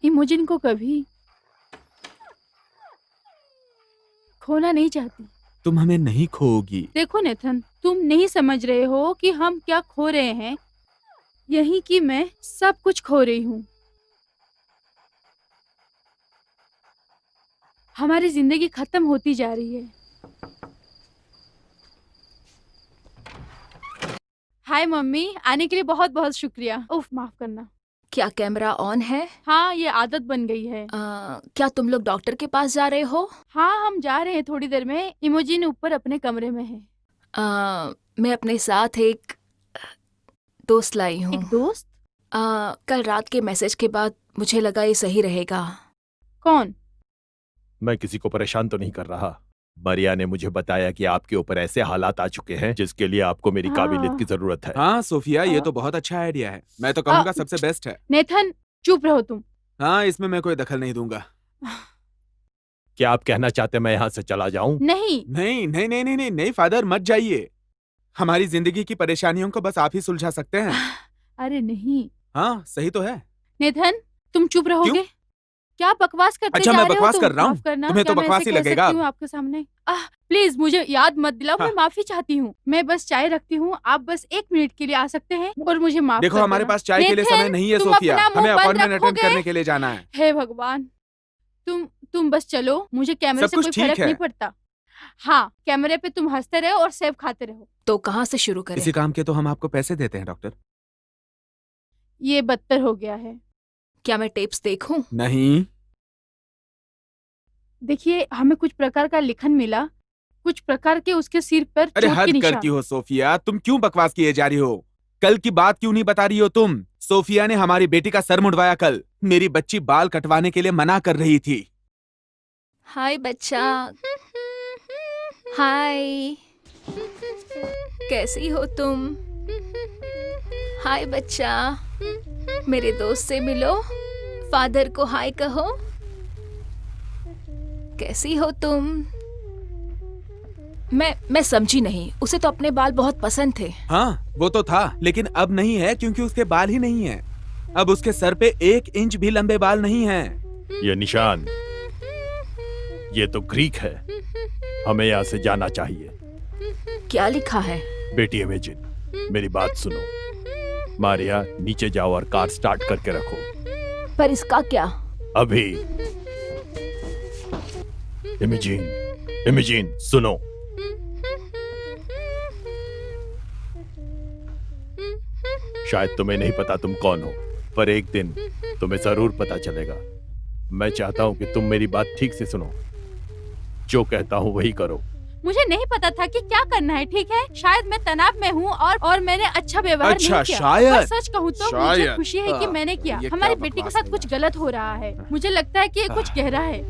इमोजिन को कभी खोना नहीं चाहती। तुम हमें नहीं खोओगी। देखो नेथन, तुम नहीं समझ रहे हो कि हम क्या खो रहे हैं। यही कि मैं सब कुछ खो रही हूँ। हमारी जिंदगी खत्म होती जा रही है। हाय मम्मी, आने के लिए बहुत बहुत शुक्रिया। उफ, माफ करना। क्या कैमरा ऑन है? हाँ, ये आदत बन गई है। क्या तुम लोग डॉक्टर के पास जा रहे हो? हाँ, हम जा रहे हैं थोड़ी देर में। इमोजिन ऊपर अपने कमरे में है। मैं अपने साथ एक दोस्त लाई हूँ। एक दोस्त? कल रात के मैसेज के बाद मुझे लगा ये सही रहेगा। कौन? मैं किसी को परेशान तो नहीं कर रहा। मरिया ने मुझे बताया कि आपके ऊपर ऐसे हालात आ चुके हैं जिसके लिए आपको मेरी काबिलियत की जरूरत है। हाँ सोफिया, ये तो बहुत अच्छा आइडिया है। मैं तो कहूँगा सबसे बेस्ट है। नेथन, चुप रहो तुम। हाँ, इसमें मैं कोई दखल नहीं दूंगा। क्या आप कहना चाहते मैं यहाँ से चला जाऊं? नहीं नहीं नहीं नहीं नहीं नहीं नहीं फादर, मत जाइए। हमारी जिंदगी की परेशानियों को बस आप ही सुलझा सकते हैं। अरे नहीं हाँ, सही तो है। नेथन, तुम चुप रहोगे? क्या बकवास करते अच्छा, जा मैं रहे हो बकवास तुम? कर रहा हूँ? माफ करना, तुम्हें क्या तो मैं बकवास ऐसे ही कह लगेगा। सकती हूँ आपके सामने? प्लीज मुझे याद मत दिलाओ। हाँ। मैं माफी चाहती हूँ। मैं बस चाय रखती हूँ, आप बस 1 मिनट के लिए आ सकते हैं और मुझे माफ देखो, कर हमारे देना। पास चाय के लिए नेथन, समय नहीं है तुम सोफिया। अपना मुंह हमें बंद अपॉइंटमेंट अटेंड रखोगे? करने के लिए जाना है। हे भगवान, तुम बस चलो, मुझे कैमरे सब से कुछ कोई ठीक फर्क है। नहीं पड़ता। हाँ, कैमरे पे तुम हंसते रहो और सेब खाते रहो। तो कहाँ से शुरू करें? इसी काम के तो हम आपको पैसे देते हैं डॉक्टर। ये बदतर हो गया है। क्या मैं टेप्स देखूं? नहीं। देखिए, हमें कुछ प्रकार का लिखन मिला, कुछ प्रकार के उसके सिर पर अरे चोट के हद निशान। करती हो सोफिया, तुम क्यों बकवास किए जा रही हो? कल की बात क्यों नहीं बता रही हो तुम? सोफिया ने हमारी बेटी का सर मुंडवाया कल। मेरी बच्ची बाल कटवाने के लिए मना कर रही थी। हाय बच्चा। हाय, कैसी हो तुम? हाय बच्चा, मेरे दोस्त से मिलो, फादर को हाय कहो। कैसी हो तुम? मैं समझी नहीं। उसे तो अपने बाल बहुत पसंद थे। हाँ, वो तो था, लेकिन अब नहीं है क्योंकि उसके बाल ही नहीं है। अब उसके सर पे 1 इंच भी लंबे बाल नहीं हैं। ये निशान, ये तो ग्रीक है। हमें यहाँ से जाना चाहिए। क्या लिखा है? बेटी इमेजिन, मेरी बात सुनो। मारिया, नीचे जाओ और कार स्टार्ट करके रखो। पर इसका क्या? अभी। इमेजिन, इमेजिन, सुनो। शायद तुम्हें नहीं पता तुम कौन हो, पर एक दिन तुम्हें जरूर पता चलेगा। मैं चाहता हूं कि तुम मेरी बात ठीक से सुनो। जो कहता हूं वही करो। मुझे नहीं पता था कि क्या करना है, ठीक है? शायद मैं तनाव में हूँ और मैंने अच्छा व्यवहार अच्छा, नहीं किया। शायद। पर सच कहूँ तो मुझे शायद। खुशी है कि मैंने किया। ये हमारी क्या बेटी के बकवास साथ है कुछ यार। गलत हो रहा है। मुझे लगता है कि ये कुछ गहरा है।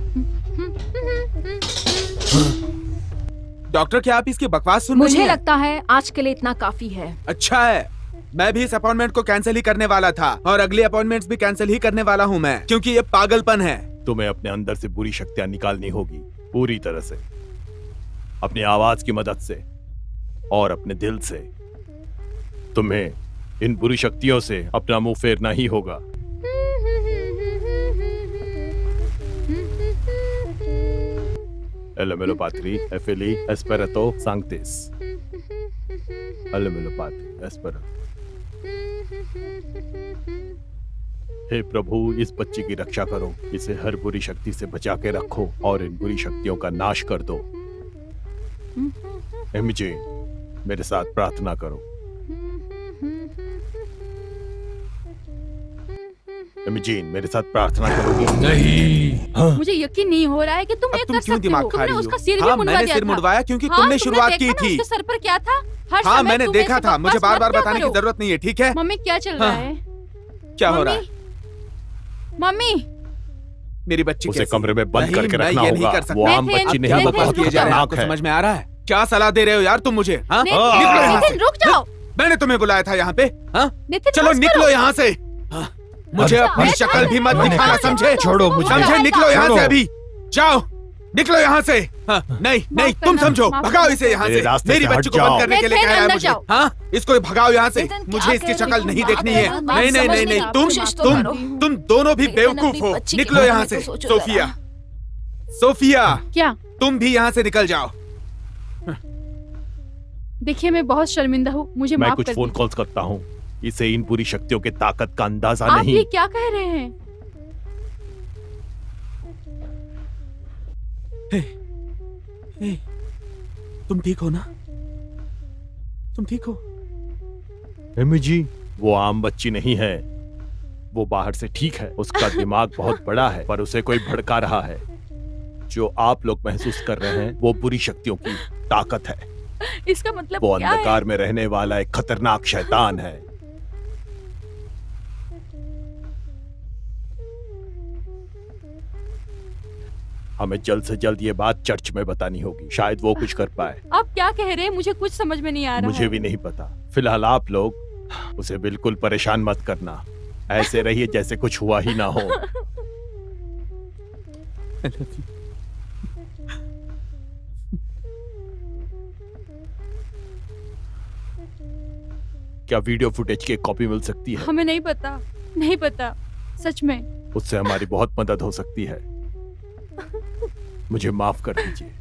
डॉक्टर, क्या आप इसकी बकवास सुन रही मुझे हैं? लगता है आज के लिए इतना काफी है। अच्छा है, मैं भी इस अपॉइंटमेंट को कैंसिल ही करने वाला था और अगली अपॉइंटमेंट्स भी कैंसिल ही करने वाला हूँ मैं, क्योंकि ये पागलपन है। तुम्हें अपने अंदर से बुरी शक्तियां निकालनी होगी, पूरी तरह से, अपनी आवाज की मदद से और अपने दिल से। तुम्हें इन बुरी शक्तियों से अपना मुंह फेरना ही होगा। Elemelo patri, efili, esperato, sanctis. Elemelo patri, esperato. हे प्रभु, इस बच्चे की रक्षा करो, इसे हर बुरी शक्ति से बचा के रखो और इन बुरी शक्तियों का नाश कर दो। इमेजिन, मेरे साथ प्रार्थना करो। इमेजिन, मेरे साथ प्रार्थना करोगी? नहीं। मुझे यकीन नहीं हो रहा है कि तुम अब ये तुम कर क्यों सकते दिमाग हो। खा तुमने रही उसका हो? सिर भी हाँ, मुंडवा मैंने दिया सिर था। मुंडवाया क्योंकि हाँ, तुमने तुमने शुरुआत देखा की ना थी। उसके सर पर क्या था? हर हाँ, समय मैंने तुम देखा ऐसे था। मुझे बकवास बार बार मत क्या बताने की करो। जरूरत नहीं है, ठीक है? मम्मी, क्या चल रहा हाँ। है? क्या हो रहा है? मम्मी, मेरी बच्ची उसे कैसी? कमरे में बंद नहीं, करके मैं रखना ये नहीं होगा। कर सकता। वो आम नेथन, बच्ची नहीं क्या है, वो बकवास बहुत किए जा रहे हैं? खतरनाक आपको है। समझ में आ रहा है? क्या सलाह दे रहे हो यार तुम मुझे? हाँ? नेथन, निकलो यहाँ से। नेथन, रुक जाओ। मैंने तुम्हें बुलाया था यहाँ पे? हाँ? नेथन, चलो बस निकलो करो। यहाँ से। हाँ, मुझे अपनी नेथन, शक्ल भी मत नेथन, दिखाना, नेथन, समझे? छोड़ो मुझे। समझे? निकलो यहाँ छोड़ो। से अभी। जाओ, निकलो यहाँ से। हाँ, नहीं नहीं, तुम करना, समझो। माफ भगाओ करना। इसे यहाँ मेरे से। रास्ते मेरी से बच्ची हट को बंद जाओ। करने के लिए नेथन, कह रहा है अंदर मुझे। जाओ। हाँ, इसको भगाओ यहाँ से। नेथन, क्या मुझे इसकी कह शक्ल रही नहीं हो? देखनी है। बात नहीं नहीं नहीं समझने नहीं, की तुम कोशिश तो तुम करो। तुम दोनों भी नेथन, बेवकूफ अपनी हो। बच्ची की निकलो यहाँ भावना से। को सोचो सोफिया, जरा। सोफिया, क्या? तुम भी यहाँ से निकल जाओ। देखिए, मैं बहुत शर्मिंदा हूँ, मुझे मैं माफ कुछ कर फोन दीजिए। कॉल्स करता हूँ। इसे इन पूरी शक्तियों के ताकत का अंदाजा आप नहीं। ये क्या कह रहे हैं? हे, तुम ठीक हो ना? तुम ठीक हो? जी, वो आम बच्ची नहीं है। वो बाहर से ठीक है, उसका दिमाग बहुत बड़ा है, पर उसे कोई भड़का रहा है। जो आप लोग महसूस कर रहे हैं वो बुरी शक्तियों की ताकत है। इसका मतलब वो क्या है? अंधकार में रहने वाला एक खतरनाक शैतान है। हमें जल्द से जल्द ये बात चर्च में बतानी होगी, शायद वो कुछ कर पाए। आप क्या कह रहे हैं? मुझे कुछ समझ में नहीं आ रहा मुझे है। भी नहीं पता। फिलहाल आप लोग उसे बिल्कुल परेशान मत करना। ऐसे रहिए जैसे कुछ हुआ ही ना हो। क्या वीडियो फुटेज की एक कॉपी मिल सकती है? हमें नहीं पता, नहीं पता, सच में। उससे हमारी बहुत मदद हो सकती है। मुझे माफ कर दीजिए।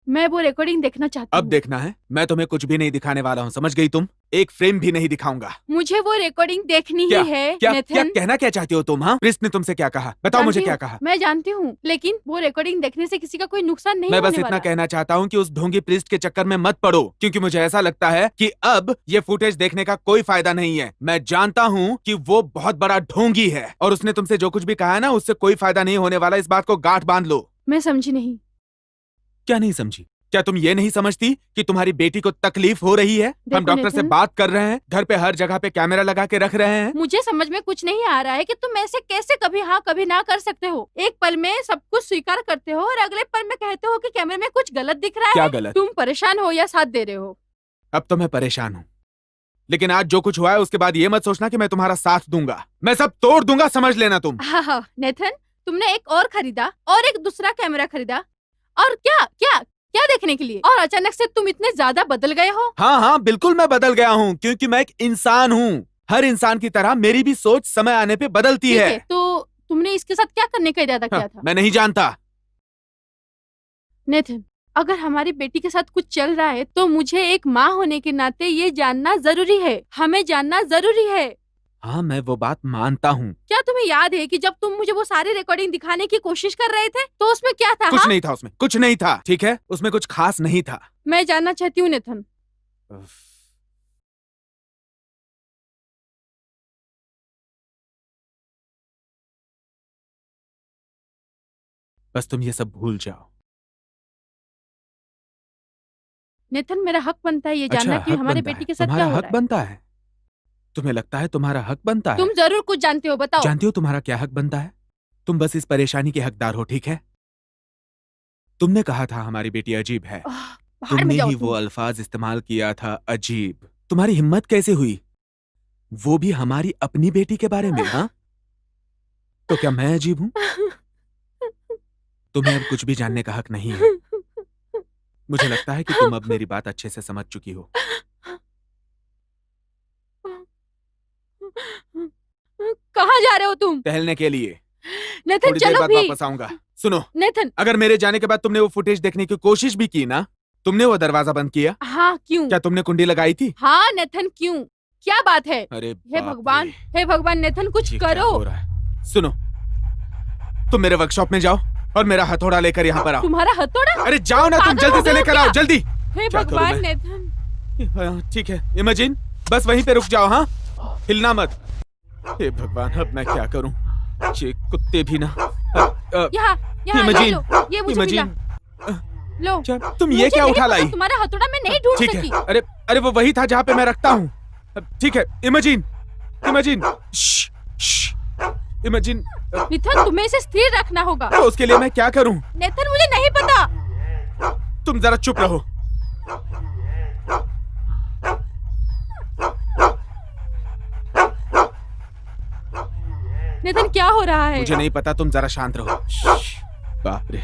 मैं वो रिकॉर्डिंग देखना चाहती अब हूँ। देखना है? मैं तुम्हें कुछ भी नहीं दिखाने वाला हूँ, समझ गई तुम? एक फ्रेम भी नहीं दिखाऊंगा। मुझे वो रिकॉर्डिंग देखनी क्या? ही है, क्या नेथन। कहना क्या चाहती हो तुम? हाँ, प्रिस्ट ने तुमसे क्या कहा? बताओ मुझे जानती क्या हूँ, कहा? मैं जानती हूँ, लेकिन वो रिकॉर्डिंग देखने से किसी का कोई नुकसान नहीं मैं बस होने इतना वाला। कहना चाहता हूँ कि उस ढोंगी प्रिस्ट के चक्कर में मत पड़ो, क्योंकि मुझे ऐसा लगता है कि अब ये फुटेज देखने का कोई फायदा नहीं है। मैं जानता हूँ कि वो बहुत बड़ा ढोंगी है और उसने तुमसे जो कुछ भी कहा है ना, उससे कोई फायदा नहीं होने वाला। इस बात को गांठ बांध लो। मैं समझी नहीं। क्या नहीं समझी? क्या तुम ये नहीं समझती कि तुम्हारी बेटी को तकलीफ हो रही है? देखो हम डॉक्टर से नितिन, बात कर रहे हैं, घर पे हर जगह पे कैमरा लगा के रख रहे हैं। मुझे समझ में कुछ नहीं आ रहा है कि तुम ऐसे कैसे कभी हाँ कभी ना कर सकते हो। एक पल में सब कुछ स्वीकार करते हो और अगले पल में कहते हो कि कैमरे में कुछ गलत दिख रहा क्या है। गलत? तुम परेशान हो या साथ दे रहे हो? अब तो मैं परेशान हूँ, लेकिन आज जो कुछ हुआ है उसके बाद ये मत सोचना कि मैं तुम्हारा साथ दूंगा। मैं सब तोड़ दूंगा, समझ लेना तुम। हाँ हाँ नेथन, तुमने एक और खरीदा और एक दूसरा कैमरा खरीदा, और क्या क्या क्या देखने के लिए? और अचानक से तुम इतने ज्यादा बदल गए हो। हाँ हाँ बिल्कुल मैं बदल गया हूँ, क्योंकि मैं एक इंसान हूँ। हर इंसान की तरह मेरी भी सोच समय आने पे बदलती ठीक है। है, तो तुमने इसके साथ क्या करने का इरादा हाँ, किया था? मैं नहीं जानता। नेथन, अगर हमारी बेटी के साथ कुछ चल रहा है तो मुझे एक माँ होने के नाते ये जानना जरूरी है। हमें जानना जरूरी है। हाँ मैं वो बात मानता हूँ। क्या तुम्हें याद है कि जब तुम मुझे वो सारी रिकॉर्डिंग दिखाने की कोशिश कर रहे थे तो उसमें क्या था? कुछ हाँ? नहीं था उसमें, कुछ नहीं था। ठीक है, उसमें कुछ खास नहीं था। मैं जानना चाहती हूँ नेथन। बस तुम ये सब भूल जाओ। नेथन, मेरा हक बनता है ये जानना कि हक हमारे बनता बेटी है। के साथ क्या तुम्हारा हो हक रहा है। बनता है? तुम्हें लगता है तुम्हारा हक बनता है? तुम जरूर कुछ जानते हो, बताओ। जानती हो तुम्हारा क्या हक बनता है? तुम बस इस परेशानी के हकदार हो, ठीक है? तुमने कहा था हमारी बेटी अजीब है। भाड़ में तुमने जाओ ही तुम। वो अल्फाज इस्तेमाल किया था, अजीब। तुम्हारी हिम्मत कैसे हुई, वो भी हमारी अपनी बेटी के बारे में? हाँ, तो क्या मैं अजीब हूं? तुम्हें अब कुछ भी जानने का हक नहीं है। मुझे लगता है कि तुम अब मेरी बात अच्छे से समझ चुकी हो। कहाँ जा रहे हो तुम? टहलने के लिए। नेथन थोड़ी देर चलो बाद भी। वापस आऊंगा। सुनो, नेथन। अगर मेरे जाने के बाद तुमने वो फुटेज देखने की कोशिश भी की ना, तुमने वो दरवाजा बंद किया? हाँ, क्यों? क्या तुमने कुंडी लगाई थी? हाँ नेथन, क्यों? क्या बात है? अरे हे बाप भगवान, रे, हे भगवान, नेथन कुछ ये क्या करो। हो रहा है? सुनो, तुम मेरे वर्कशॉप में जाओ और मेरा हथौड़ा लेकर यहाँ पर आओ। तुम्हारा हथौड़ा? अरे जाओ ना, तुम पागल हो जल्दी से गए हो लेकर आओ, क्या? जल्दी। हे क्या करूं भगवान मैं? नेथन। हाँ, ठीक है इमेजिन, बस वहीं पे रुक जाओ। हाँ, हिलना मत। हे भगवान, अब मैं क्या करूं? ये कुत्ते भी ना। यहाँ यहाँ ये इमेजिन, लो, ये मुझे मिला। लो। क्या तुम ये मुझे क्या नहीं उठा पता, लाई? तुम्हारा हथौड़ा मैं नहीं ढूंढ ठीक सकी। है, अरे अरे वो वही था जहाँ पे मैं रखता हूँ। ठीक है इमेजिन, इमेजिन, इमेजिन। नेथन, तुम्हें इसे स्थिर रखना होगा। तो उसके लिए मैं क्या करूं? नेथन, मुझे नहीं पता। तुम जरा चुप रहो। नेथन, क्या हो रहा है? मुझे नहीं पता, तुम जरा शांत रहो। बाप रे,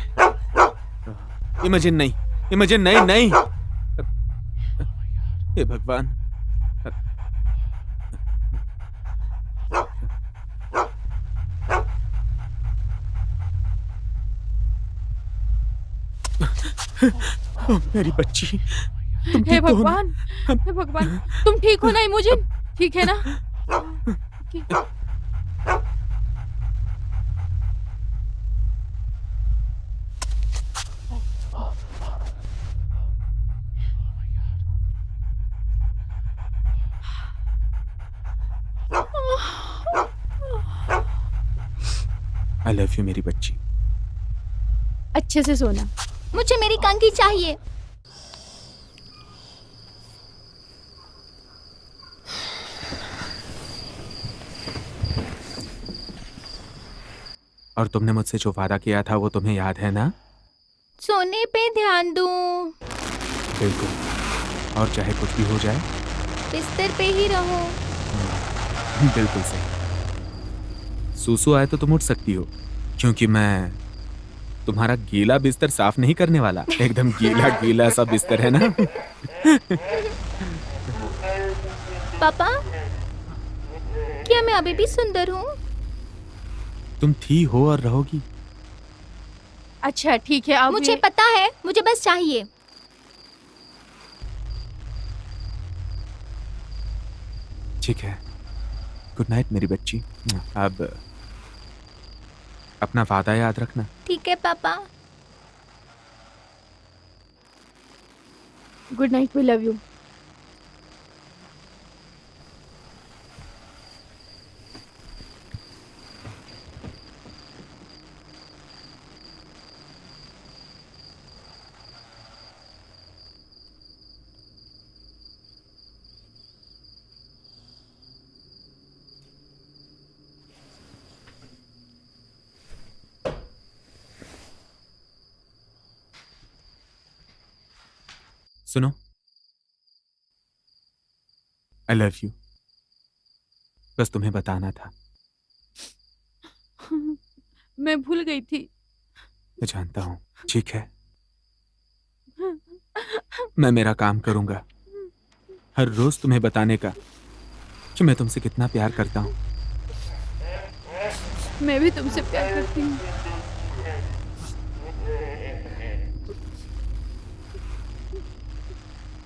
इमेजिन नहीं, इमेजिन नहीं, नहीं। हे भगवान। ओ, मेरी बच्ची, तुम हे ठीक तो हो ना? भगवान, हे भगवान, तुम ठीक हो ना इमोजिन? ठीक है ना? ठीक। आई लव यू मेरी बच्ची। अच्छे से सोना। मुझे मेरी कंघी चाहिए। और तुमने मुझसे जो वादा किया था वो तुम्हें याद है ना? सोने पे ध्यान दूं। बिल्कुल, और चाहे कुछ भी हो जाए बिस्तर पे ही रहो। बिल्कुल सही। सूसू आए तो तुम उठ सकती हो, क्योंकि मैं तुम्हारा गीला बिस्तर साफ नहीं करने वाला। एकदम गीला गीला सा बिस्तर है ना। पापा, क्या मैं अभी भी सुंदर हूँ? तुम थी, हो और रहोगी। अच्छा ठीक है, अब मुझे पता है, मुझे बस चाहिए। ठीक है, गुड नाइट मेरी बच्ची। अब अपना वादा याद रखना। ठीक है पापा। Good night, we love you. सुनो, आई लव यू। बस तुम्हें बताना था। मैं भूल गई थी। मैं जानता हूं। ठीक है, मैं मेरा काम करूंगा हर रोज तुम्हें बताने का कि मैं तुमसे कितना प्यार करता हूं। मैं भी तुमसे प्यार करती हूँ।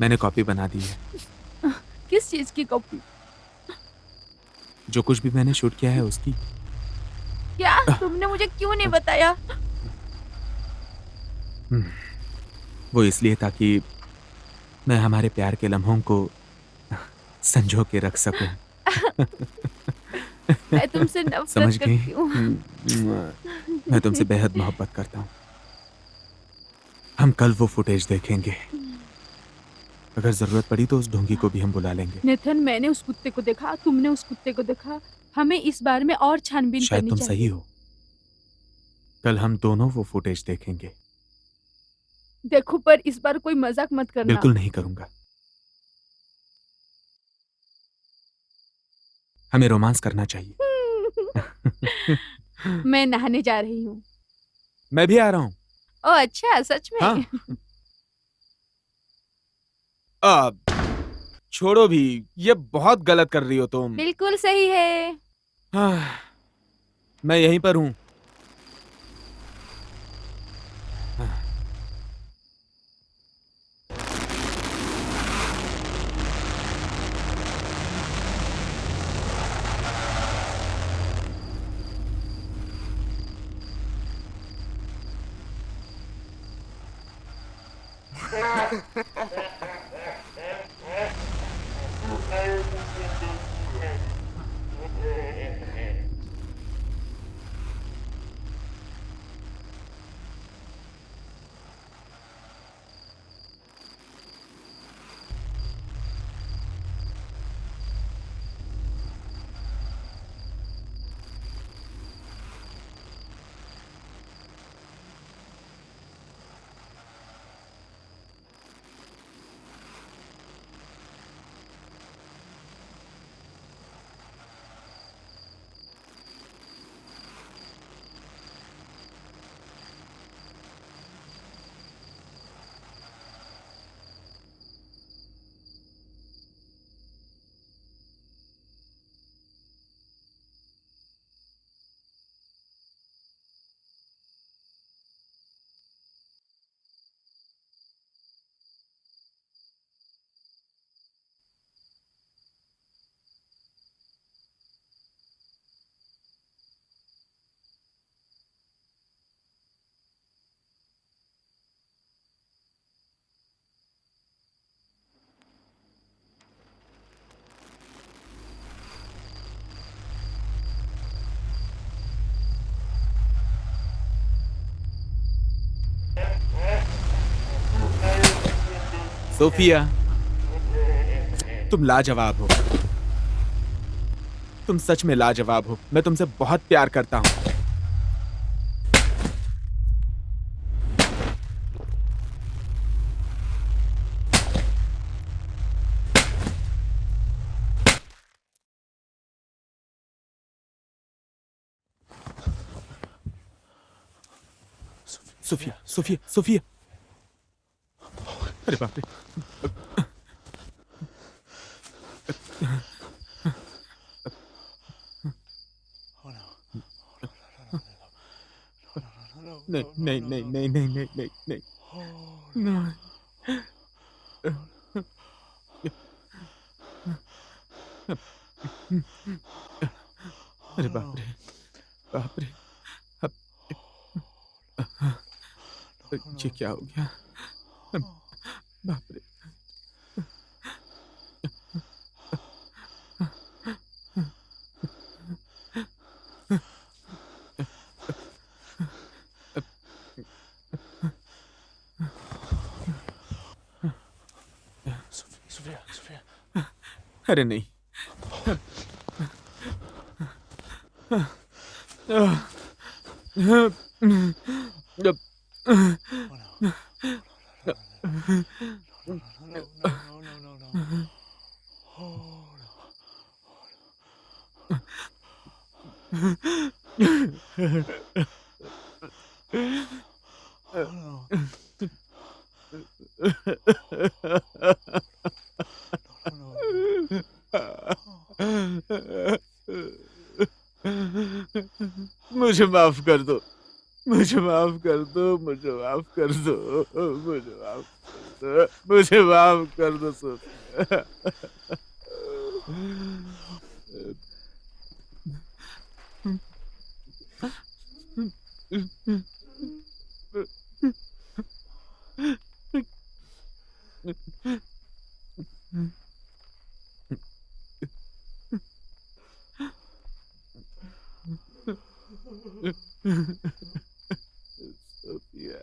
मैंने कॉपी बना दी है। किस चीज की कॉपी? जो कुछ भी मैंने शूट किया है उसकी। क्या? तुमने मुझे क्यों नहीं बताया? वो इसलिए ताकि मैं हमारे प्यार के लम्हों को संजो के रख सकूं। मैं तुमसे नफरत समझ गई? करती हूँ। मैं तुमसे बेहद मोहब्बत करता हूँ। हम कल वो फुटेज देखेंगे। अगर जरूरत पड़ी तो उस ढोंगी को भी हम बुला लेंगे। नेथन, मैंने उस कुत्ते को देखा, तुमने उस कुत्ते को देखा। हमें इस बारे में और छानबीन शायद करनी तुम चाहिए। सही हो। कल हम दोनों वो फुटेज देखेंगे। देखो, पर इस बार कोई मजाक मत करना। बिल्कुल नहीं करूंगा। हमें रोमांस करना चाहिए। मैं नहाने जा रही हूँ। मैं भी आ रहा हूँ। ओ अच्छा, सच में? हाँ। छोड़ो भी, ये बहुत गलत कर रही हो तुम। बिल्कुल सही है। हाँ, मैं यहीं पर हूँ। सोफिया, तुम लाजवाब हो। तुम सच में लाजवाब हो। मैं तुमसे बहुत प्यार करता हूं। Sophia, Sophia, Sophia. अरे बाप रे। नहीं नहीं नहीं नहीं नहीं नहीं नहीं नहीं नहीं। अरे बाप रे, बाप रे। अब ये क्या हो गया? बाप रे। अरे नहीं। मुझे माफ कर दो, मुझे माफ कर दो, मुझे माफ कर दो, मुझे माफ कर दो, मुझे माफ कर दो सोफिया। सोफिया।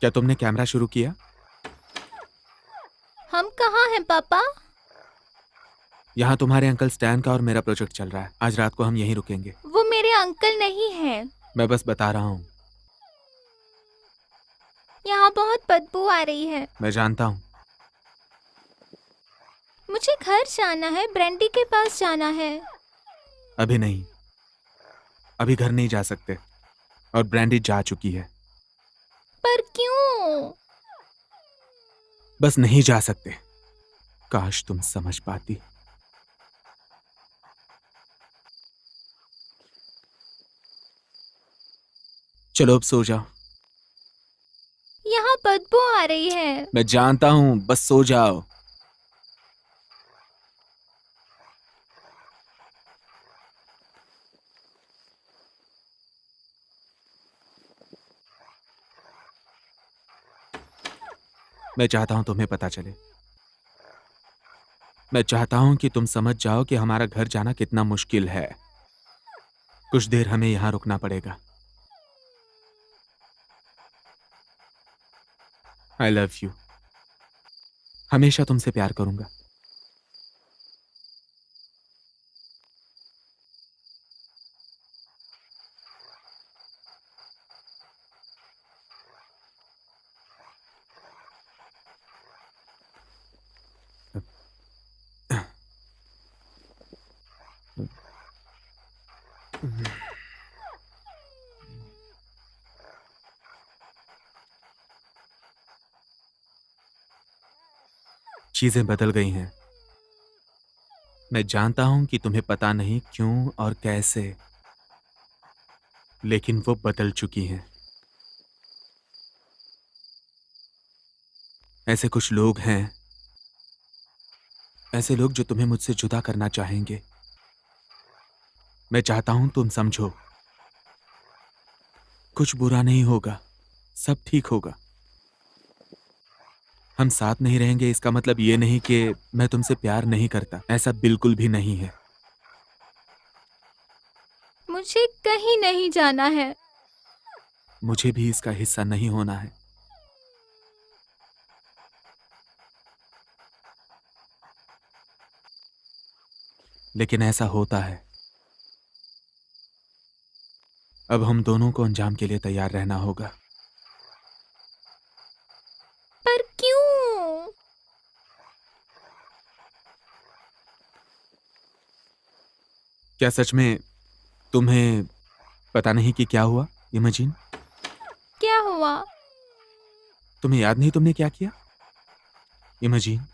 क्या तुमने कैमरा शुरू किया? हम कहाँ हैं पापा? यहाँ तुम्हारे अंकल स्टैन का और मेरा प्रोजेक्ट चल रहा है। आज रात को हम यहीं रुकेंगे। वो मेरे अंकल नहीं हैं। मैं बस बता रहा हूँ। यहाँ बहुत बदबू आ रही है। मैं जानता हूँ। मुझे घर जाना है, ब्रेंडी के पास जाना है। अभी नहीं, अभी घर नहीं जा सकते और ब्रैंडी जा चुकी है। पर क्यों? बस नहीं जा सकते। काश तुम समझ पाती। चलो अब सो जाओ। यहाँ बदबू आ रही है। मैं जानता हूं, बस सो जाओ। मैं चाहता हूं तुम्हें पता चले। मैं चाहता हूं कि तुम समझ जाओ कि हमारा घर जाना कितना मुश्किल है। कुछ देर हमें यहां रुकना पड़ेगा। I love you. हमेशा तुमसे प्यार करूंगा। चीजें बदल गई हैं। मैं जानता हूं कि तुम्हें पता नहीं क्यों और कैसे, लेकिन वो बदल चुकी हैं। ऐसे कुछ लोग हैं, ऐसे लोग जो तुम्हें मुझसे जुदा करना चाहेंगे। मैं चाहता हूं तुम समझो, कुछ बुरा नहीं होगा, सब ठीक होगा। हम साथ नहीं रहेंगे इसका मतलब ये नहीं कि मैं तुमसे प्यार नहीं करता, ऐसा बिल्कुल भी नहीं है। मुझे कहीं नहीं जाना है। मुझे भी इसका हिस्सा नहीं होना है। लेकिन ऐसा होता है। अब हम दोनों को अंजाम के लिए तैयार रहना होगा। पर क्यों? क्या सच में तुम्हें पता नहीं कि क्या हुआ, इमेजिन? क्या हुआ? तुम्हें याद नहीं तुमने क्या किया, इमेजिन?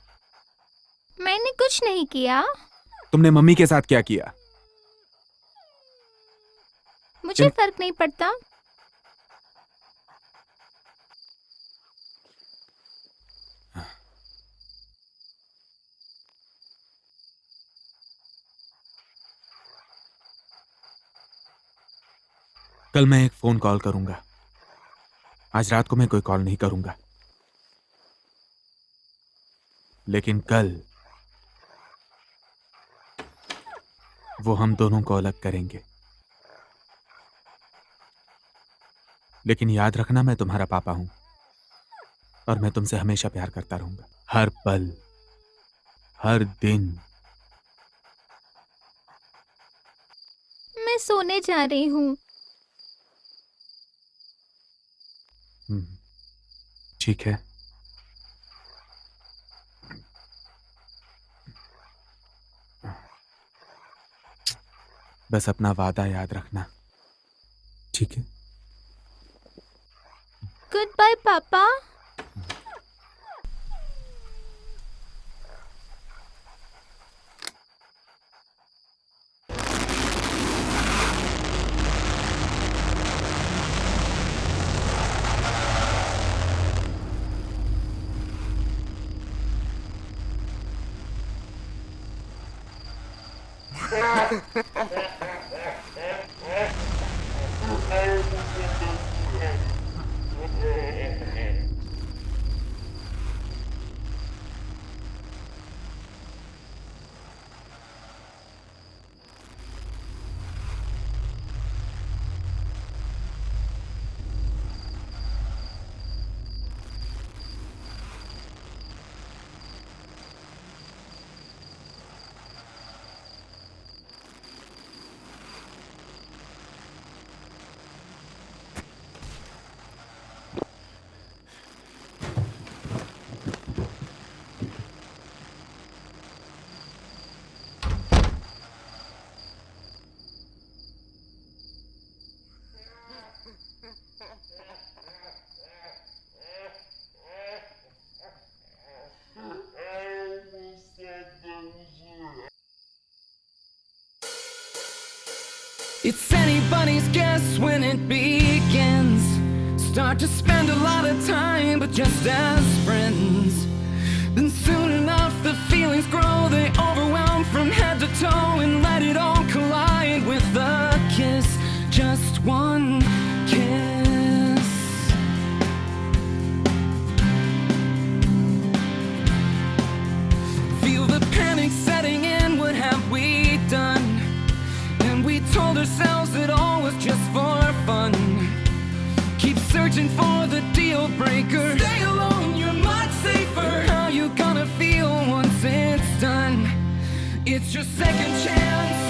मैंने कुछ नहीं किया। तुमने मम्मी के साथ क्या किया? मुझे फर्क नहीं पड़ता। कल मैं एक फोन कॉल करूंगा। आज रात को मैं कोई कॉल नहीं करूंगा, लेकिन कल वो हम दोनों को अलग करेंगे। लेकिन याद रखना, मैं तुम्हारा पापा हूं और मैं तुमसे हमेशा प्यार करता रहूंगा, हर पल, हर दिन। मैं सोने जा रही हूँ। ठीक है। बस अपना वादा याद रखना, ठीक है? गुड बाय पापा। It's anybody's guess when it begins. Start to spend a lot of time, but just as friends. Then soon enough the feelings grow, they overwhelm from head to toe, and let it all collide with a kiss. Just one kiss. Feel the panic setting in, what have we done? And we told ourselves that all was just for fun. Keep searching for the deal breaker. Stay alone, you're much safer. How you gonna feel once it's done? It's your second chance.